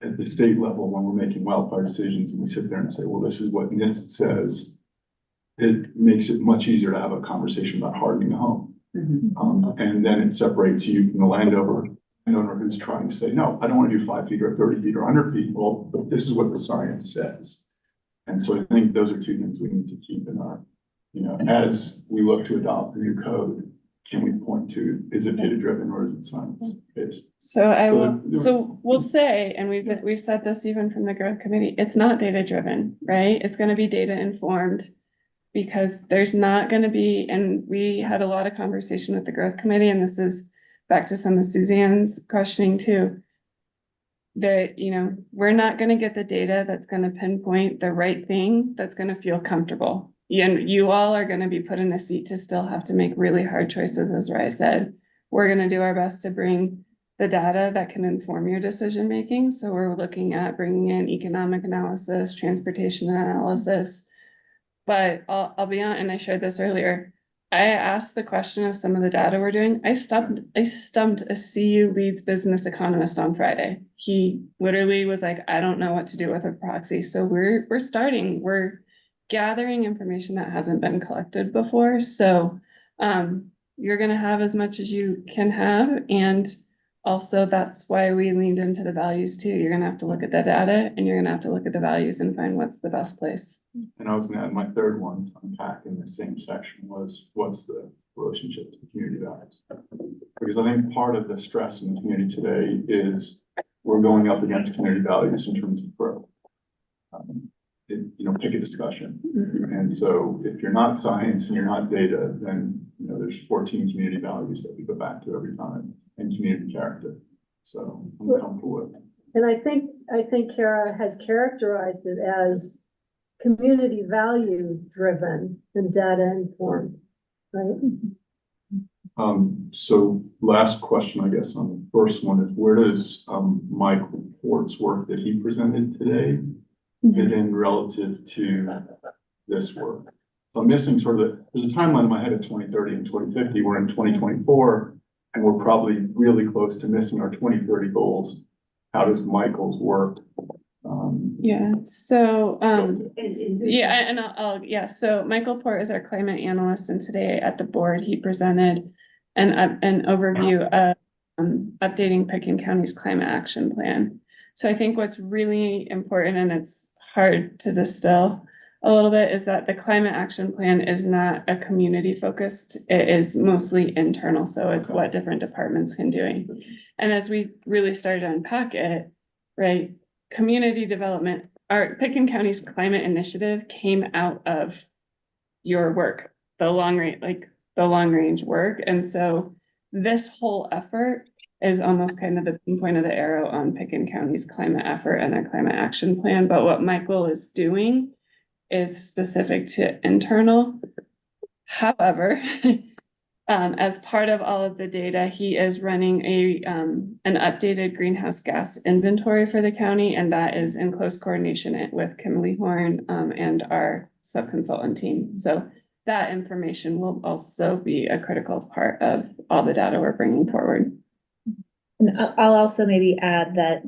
at the state level, when we're making wildfire decisions and we sit there and say, well, this is what NIST says, it makes it much easier to have a conversation about hardening a home. And then it separates you from the landowner who's trying to say, no, I don't want to do 5 feet or 30 feet or 100 feet. Well, but this is what the science says. And so I think those are two things we need to keep in our, as we look to adopt the new code, can we point to, is it data driven or is it science based? So we'll say, and we've said this even from the growth committee, it's not data driven, right? It's gonna be data informed. Because there's not gonna be, and we had a lot of conversation with the growth committee, and this is back to some of Suzanne's questioning too. That, we're not gonna get the data that's gonna pinpoint the right thing that's gonna feel comfortable. And you all are gonna be put in a seat to still have to make really hard choices, as Rai said. We're gonna do our best to bring the data that can inform your decision making. So we're looking at bringing in economic analysis, transportation analysis. But I'll be honest, and I shared this earlier. I asked the question of some of the data we're doing. I stumped a CU Leeds business economist on Friday. He literally was like, I don't know what to do with a proxy. So we're gathering information that hasn't been collected before. So you're gonna have as much as you can have, and also that's why we leaned into the values too. You're gonna have to look at the data and you're gonna have to look at the values and find what's the best place. And I was gonna add my third one to unpack in the same section was, what's the relationship to the community values? Because I think part of the stress in the community today is we're going up against community values in terms of growth. Pick a discussion. And so if you're not science and you're not data, then, there's 14 community values that we go back to every time, and community character. So I'm comfortable with it. And I think Kara has characterized it as community value driven and data informed, right? So last question, I guess, on the first one is, where does Mike Port's work that he presented today fit in relative to this work? So I'm missing there's a timeline in my head of 2030 and 2050. We're in 2024, and we're probably really close to missing our 2030 goals. How does Michael's work? So Michael Port is our climate analyst, and today at the board, he presented an overview of updating Pitkin County's climate action plan. So I think what's really important, and it's hard to distill a little bit, is that the climate action plan is not a community focused. It is mostly internal. So it's what different departments can do. And as we really started to unpack it, right, community development, our Pitkin County's climate initiative came out of your work, the long range work. And so this whole effort is almost kind of the pinpoint of the arrow on Pitkin County's climate effort and their climate action plan. But what Michael is doing is specific to internal. However, as part of all of the data, he is running an updated greenhouse gas inventory for the county, and that is in close coordination with Kimberly Horn and our sub-consultant team. So that information will also be a critical part of all the data we're bringing forward. And I'll also maybe add that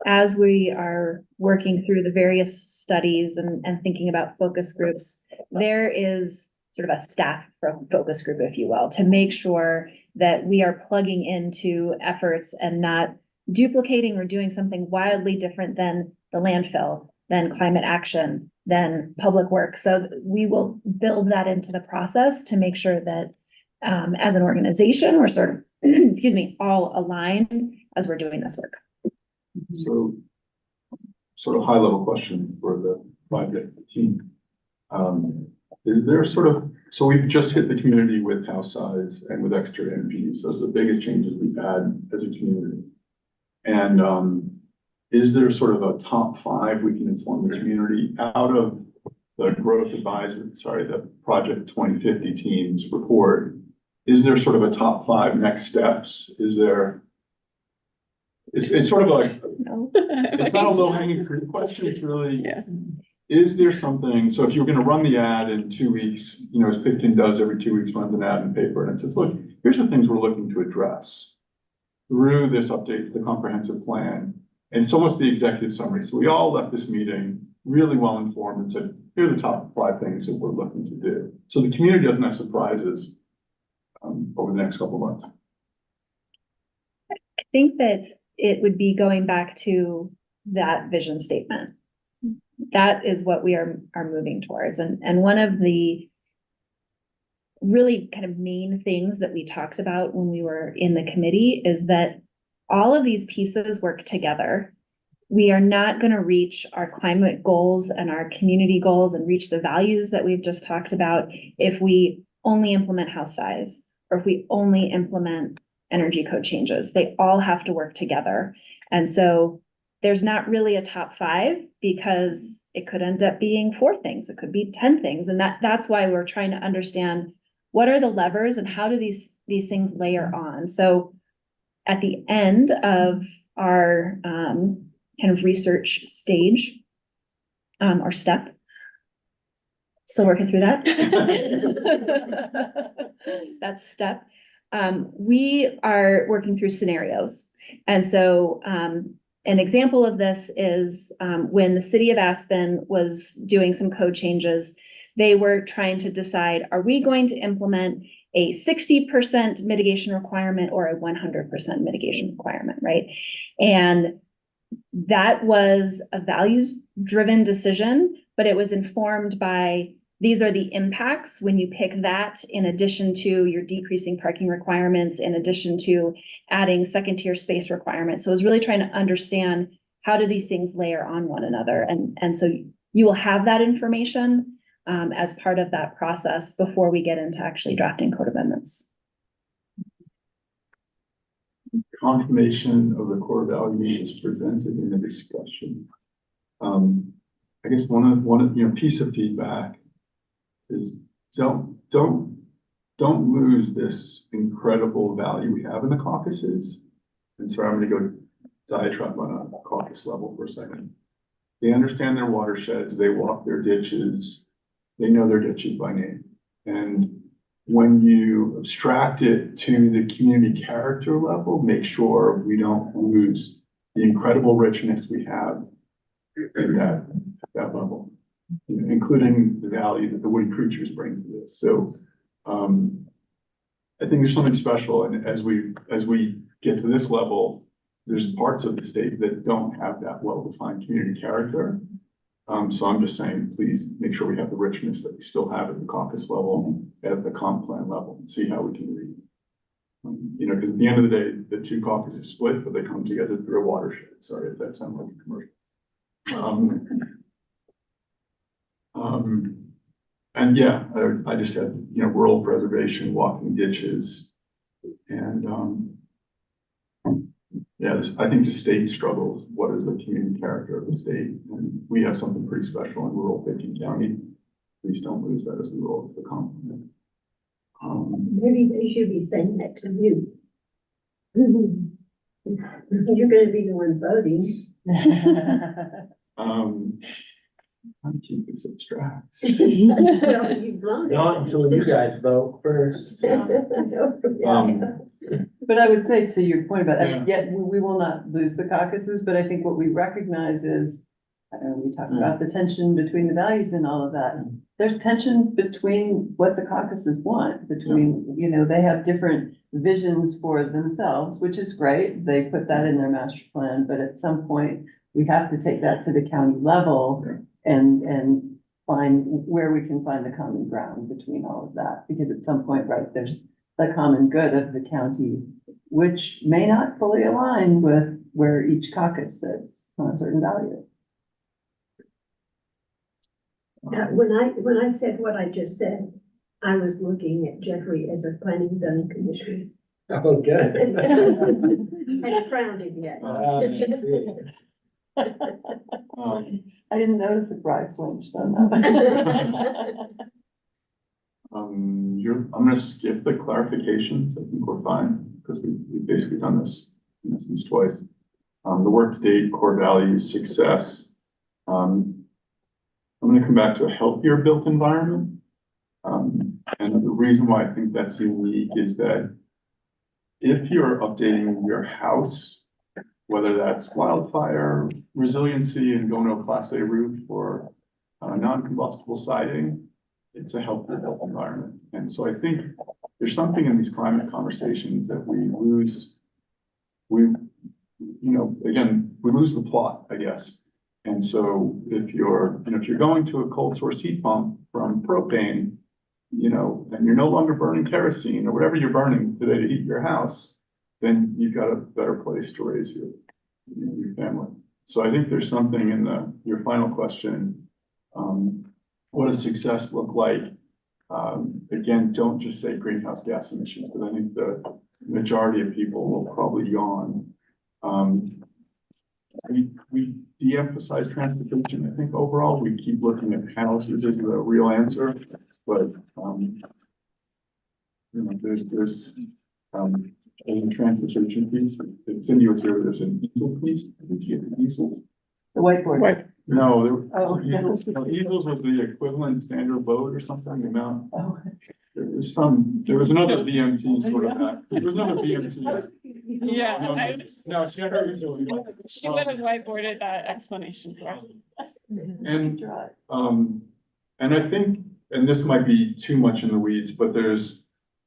as we are working through the various studies and thinking about focus groups, there is sort of a staff focus group, if you will, to make sure that we are plugging into efforts and not duplicating or doing something wildly different than the landfill, than climate action, than public work. So we will build that into the process to make sure that as an organization, we're sort of, excuse me, all aligned as we're doing this work. So, sort of high level question for the project team. Is there sort of, so we've just hit the community with house size and with extra energy. So it's the biggest changes we've had as a community. And is there sort of a top 5 we can inform the community out of the growth advisory, the Project 2050 team's report? Is there sort of a top 5 next steps? Is there, it's sort of like, No. it's not a low hanging fruit question. It's really, Yeah. is there something, so if you're gonna run the ad in 2 weeks, you know, as Picton does every 2 weeks, runs an ad in paper and it says, look, here's the things we're looking to address through this update to the comprehensive plan. And it's almost the executive summary. So we all left this meeting really well informed and said, here are the top 5 things that we're looking to do. So the community doesn't have surprises over the next couple of months. I think that it would be going back to that vision statement. That is what we are moving towards. And one of the really kind of main things that we talked about when we were in the committee is that all of these pieces work together. We are not going to reach our climate goals and our community goals and reach the values that we've just talked about if we only implement house size or if we only implement energy code changes. They all have to work together. And so there's not really a top 5 because it could end up being 4 things. It could be 10 things. And that's why we're trying to understand what are the levers and how do these things layer on. So at the end of our kind of research stage or step, still working through that. That's step. We are working through scenarios. And so an example of this is when the city of Aspen was doing some code changes, they were trying to decide, are we going to implement a 60% mitigation requirement or a 100% mitigation requirement, right? And that was a values-driven decision, but it was informed by these are the impacts when you pick that in addition to your decreasing parking requirements, in addition to adding second-tier space requirements. So it was really trying to understand how do these things layer on one another. And so you will have that information as part of that process before we get into actually drafting code amendments. Confirmation of the core value is presented in the discussion. I guess one piece of feedback is don't lose this incredible value we have in the caucuses. And so I'm going to go diatribe on a caucus level for a second. They understand their watersheds, they walk their ditches, they know their ditches by name. And when you abstract it to the community character level, make sure we don't lose the incredible richness we have at that level, including the value that the woody creatures bring to this. So I think there's something special. And as we get to this level, there's parts of the state that don't have that well-defined community character. So I'm just saying, please make sure we have the richness that we still have at the caucus level, at the comp plan level, and see how we can read. Because at the end of the day, the two caucuses split, but they come together through a watershed. Sorry if that sounds like a commercial. And yeah, I just said, rural preservation, walking ditches, and yeah, I think the state struggles. What is the community character of the state? And we have something pretty special in rural Picton County. Please don't lose that as we roll to the compliment. Maybe they should be saying that to you. You're going to be the one voting. I'm keeping this abstract. Well, you've blown it. Not until you guys vote first. But I would say to your point about, Yeah. yet we will not lose the caucuses, but I think what we recognize is, I don't know, we talk about the tension between the values and all of that. There's tension between what the caucuses want, between, they have different visions for themselves, which is great. They put that in their master plan, but at some point, we have to take that to the county level and find where we can find the common ground between all of that. Because at some point, right, there's the common good of the county, which may not fully align with where each caucus sits on a certain value. When I said what I just said, I was looking at Jeffrey as a planning and zoning commissioner. Oh, good. And frowned it yet. I see. I didn't notice a bride flinched on that. I'm gonna skip the clarifications. I think we're fine, because we've basically done this in essence twice. The work to date, core values, success. I'm gonna come back to a healthier built environment. And the reason why I think that's unique is that if you're updating your house, whether that's wildfire resiliency and going to a Class A roof or non-combustible siding, it's a healthier built environment. And so I think there's something in these climate conversations that we lose. We lose the plot, I guess. And so if you're going to a cold source heat pump from propane, and you're no longer burning kerosene or whatever you're burning today to heat your house, then you've got a better place to raise your family. So I think there's something in your final question. What does success look like? Again, don't just say greenhouse gas emissions, because I think the majority of people will probably yawn. We de-emphasize transportation. I think overall we keep looking at houses as the real answer, but there's a transportation piece. Cindy was here. There's an easel piece. Did you get the easels? The whiteboard. No, Oh. easels was the equivalent standard load or something. The amount. There was another VMT sort of that. There was another VMT. Yeah. No, she had her easel. She would have whiteboarded that explanation for us. And I think, and this might be too much in the weeds, but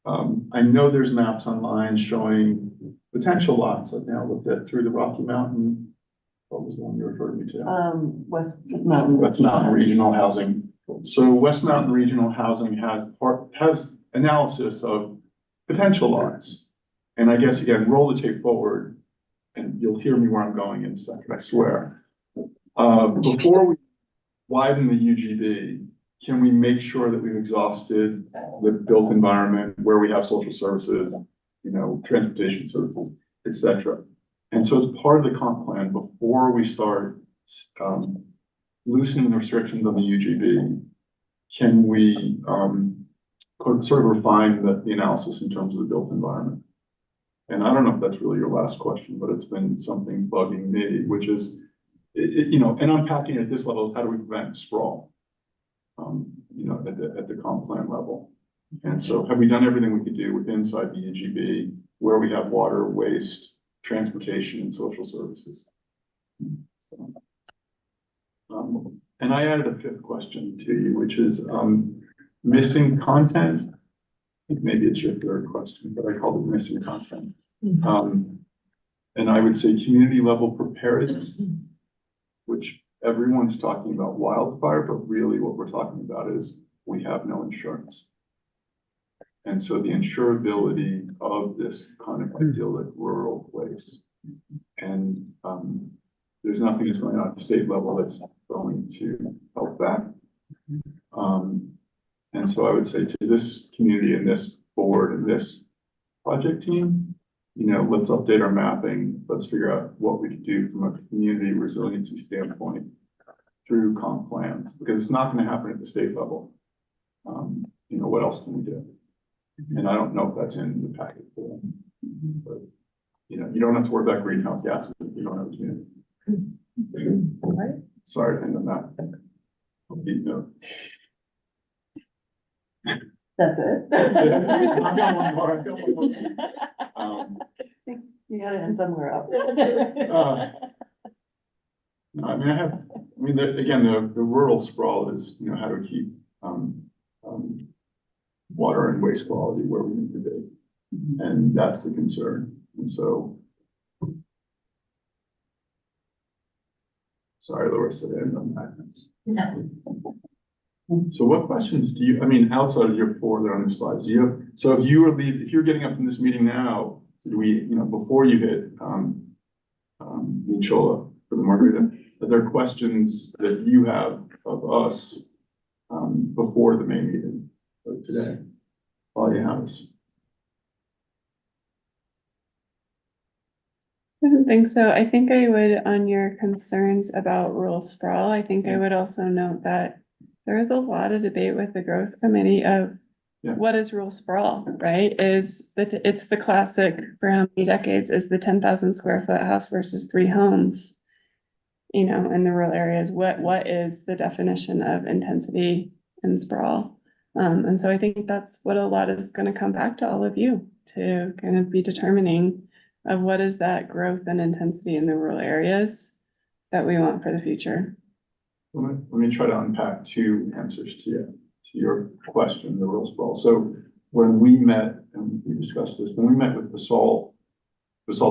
I know there's maps online showing potential lots. I've now looked at through the Rocky Mountain. What was the one you referred me to? West Mountain. West Mountain Regional Housing. So West Mountain Regional Housing has analysis of potential lots. And I guess, again, roll the tape forward and you'll hear me where I'm going in a second, I swear. Before we widen the UGB, can we make sure that we've exhausted the built environment where we have social services, transportation services, et cetera? And so as part of the comp plan, before we start loosening the restrictions on the UGB, can we sort of refine the analysis in terms of the built environment? And I don't know if that's really your last question, but it's been something bugging me, which is, and unpacking at this level is how do we prevent sprawl, at the comp plan level? And so have we done everything we could do inside the UGB where we have water, waste, transportation, and social services? And I added a fifth question to you, which is missing content. I think maybe it's your third question, but I called it missing content. And I would say community level preparedness, which everyone's talking about wildfire, but really what we're talking about is we have no insurance. And so the insurability of this kind of idyllic rural place. And there's nothing that's going on at the state level that's going to help that. And so I would say to this community and this board and this project team, let's update our mapping. Let's figure out what we could do from a community resiliency standpoint through comp plans, because it's not going to happen at the state level. What else can we do? And I don't know if that's in the packet for them, but you don't have to worry about greenhouse gases if you don't have a community. Sorry to end on that. Upbeat note. That's it. That's it. I've got one more. You gotta end somewhere else. No, again, the rural sprawl is, how do we keep water and waste quality where we need to be? And that's the concern. And so. Sorry, Larissa, to end on that. So what questions do you, I mean, outside of your four that are on the slides, do you have, so if you were if you're getting up from this meeting now, do we, before you hit, Nichola for the margarita, are there questions that you have of us, before the main meeting of today? All you have is. I don't think so. I think I would, on your concerns about rural sprawl, I think I would also note that there is a lot of debate with the growth committee of Yeah. what is rural sprawl, right? Is that it's the classic for how many decades is the 10,000 square foot house versus 3 homes, in the rural areas. What is the definition of intensity and sprawl? And so I think that's what a lot is going to come back to all of you to kind of be determining of what is that growth and intensity in the rural areas that we want for the future. Let me try to unpack two answers to your question, the rural sprawl. So when we met, and we discussed this, when we met with Basalt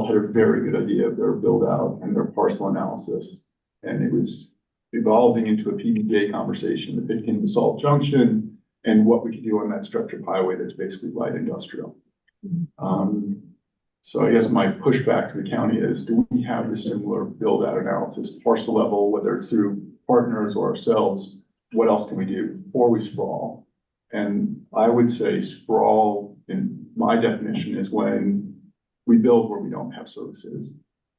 had a very good idea of their build out and their parcel analysis. And it was evolving into a PBJ conversation, the Pitkin Basalt Junction, and what we could do on that structured highway that's basically light industrial. So I guess my pushback to the county is, do we have the similar build out analysis, parcel level, whether it's through partners or ourselves? What else can we do before we sprawl? And I would say sprawl, in my definition, is when we build where we don't have services.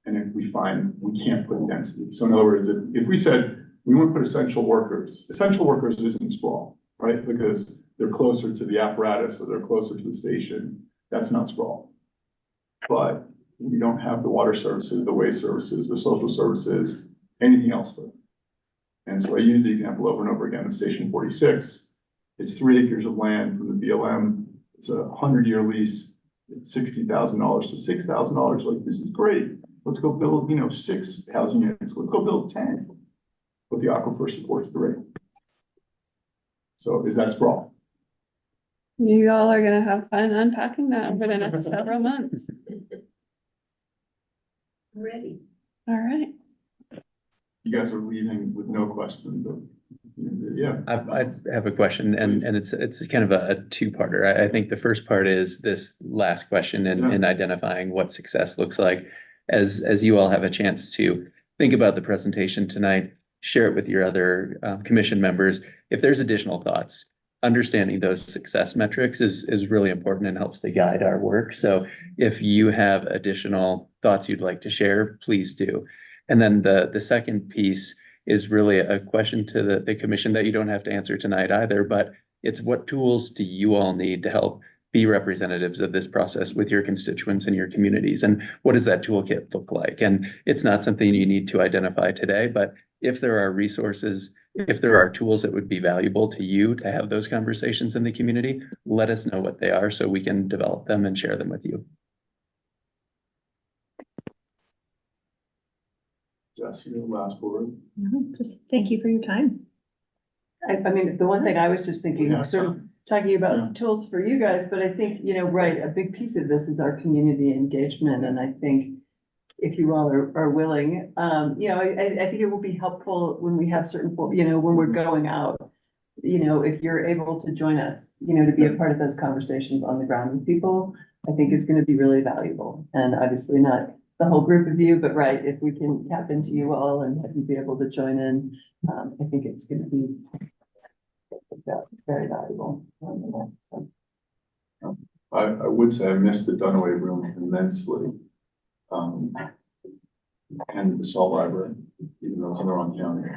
And if we find we can't put density. So in other words, if we said we want to put essential workers isn't sprawl, right? Because they're closer to the apparatus or they're closer to the station. That's not sprawl. But we don't have the water services, the waste services, the social services, anything else for it. And so I use the example over and over again of Station 46. It's 3 acres of land from the BLM. It's a 100-year lease. It's $60,000 to $6,000. Like, this is great. Let's go build, 6 housing units. Let's go build 10. But the aquifer supports the rate. So is that sprawl? You all are gonna have fun unpacking that over the next several months. Ready. All right. You guys are leaving with no questions. Yeah. I have a question, and it's kind of a two-parter. I think the first part is this last question in identifying what success looks like. As you all have a chance to think about the presentation tonight, share it with your other commission members. If there's additional thoughts, understanding those success metrics is really important and helps to guide our work. So if you have additional thoughts you'd like to share, please do. And then the second piece is really a question to the commission that you don't have to answer tonight either, but it's what tools do you all need to help be representatives of this process with your constituents and your communities? And what does that toolkit look like? And it's not something you need to identify today, but if there are resources, if there are tools that would be valuable to you to have those conversations in the community, let us know what they are so we can develop them and share them with you. Jess, your last word. Just thank you for your time. I mean, the one thing I was just thinking, Yeah, sort of so- talking about Yeah. tools for you guys, but I think, right, a big piece of this is our community engagement. And I think if you all are willing, I think it will be helpful when we have certain, when we're going out, if you're able to join us, to be a part of those conversations on the ground with people, I think it's going to be really valuable. And obviously not the whole group of you, but right, if we can tap into you all and have you be able to join in, I think it's going to be very valuable. I would say I missed the Dunaway room immensely. And the Salt Library, even though it's in the wrong county.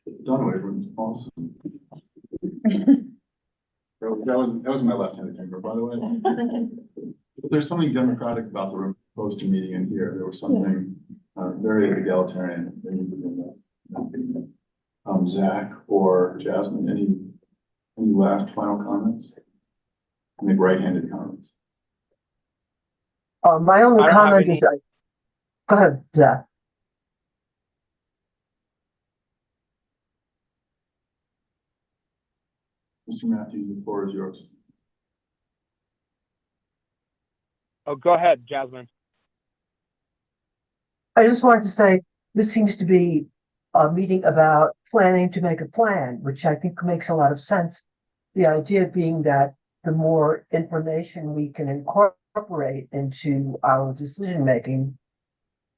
The Dunaway room is awesome. That was my left-handed finger, by the way. But there's something democratic about the room opposed to meeting in here. There was something very egalitarian. Zach or Jasmine, any last final comments? I make right-handed comments. My only I don't have comment any. is, go ahead, Zach. Mr. Matthews, the floor is yours. Oh, go ahead, Jasmine. I just wanted to say, this seems to be a meeting about planning to make a plan, which I think makes a lot of sense. The idea being that the more information we can incorporate into our decision making,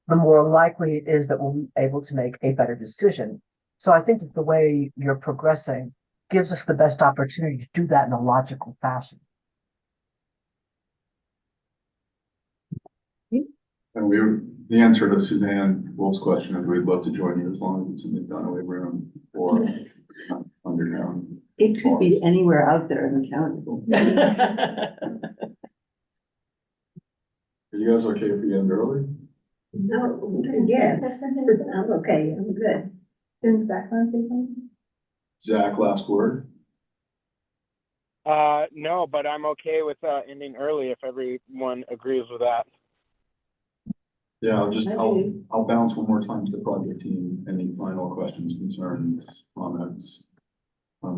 the more likely it is that we'll be able to make a better decision. So I think that the way you're progressing gives us the best opportunity to do that in a logical fashion. And the answer to Suzanne Wolf's question is we'd love to join you as long as it's in the Dunaway room or underground. It could be anywhere out there in the county. Are you guys okay if we end early? No, yes, I'm okay, I'm good. Didn't Zach want to say something? Zach, last word? No, but I'm okay with ending early if everyone agrees with that. Yeah, I'll bounce one more time to the project team. Any final questions, concerns, comments?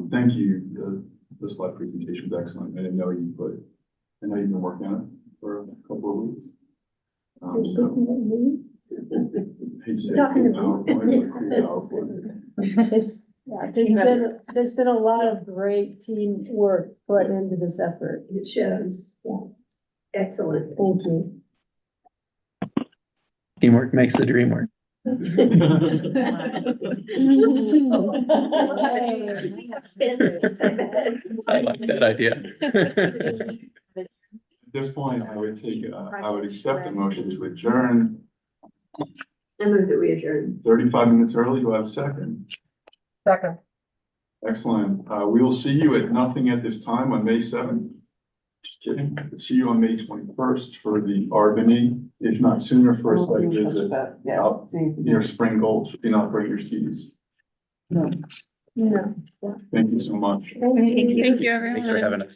Thank you. The slide presentation was excellent. I know you've been working on it for a couple of weeks. So, hate to say Talking to PowerPoint, but PowerPoint. It's, there's been a lot of great teamwork put into this effort. It shows. Yeah. Excellent. Thank you. Teamwork makes the dream work. I like that idea. At this point, I would accept the motion to adjourn I move that we adjourn. 35 minutes early. Do I have a second? Second. Excellent. We will see you at nothing at this time on May 7th. Just kidding. See you on May 21st for the Arbany, if not sooner, for a site visit out near Spring Gulch. Do not bring your skis. No. Thank you so much. Thank you. Thank you, everyone. Thanks for having us.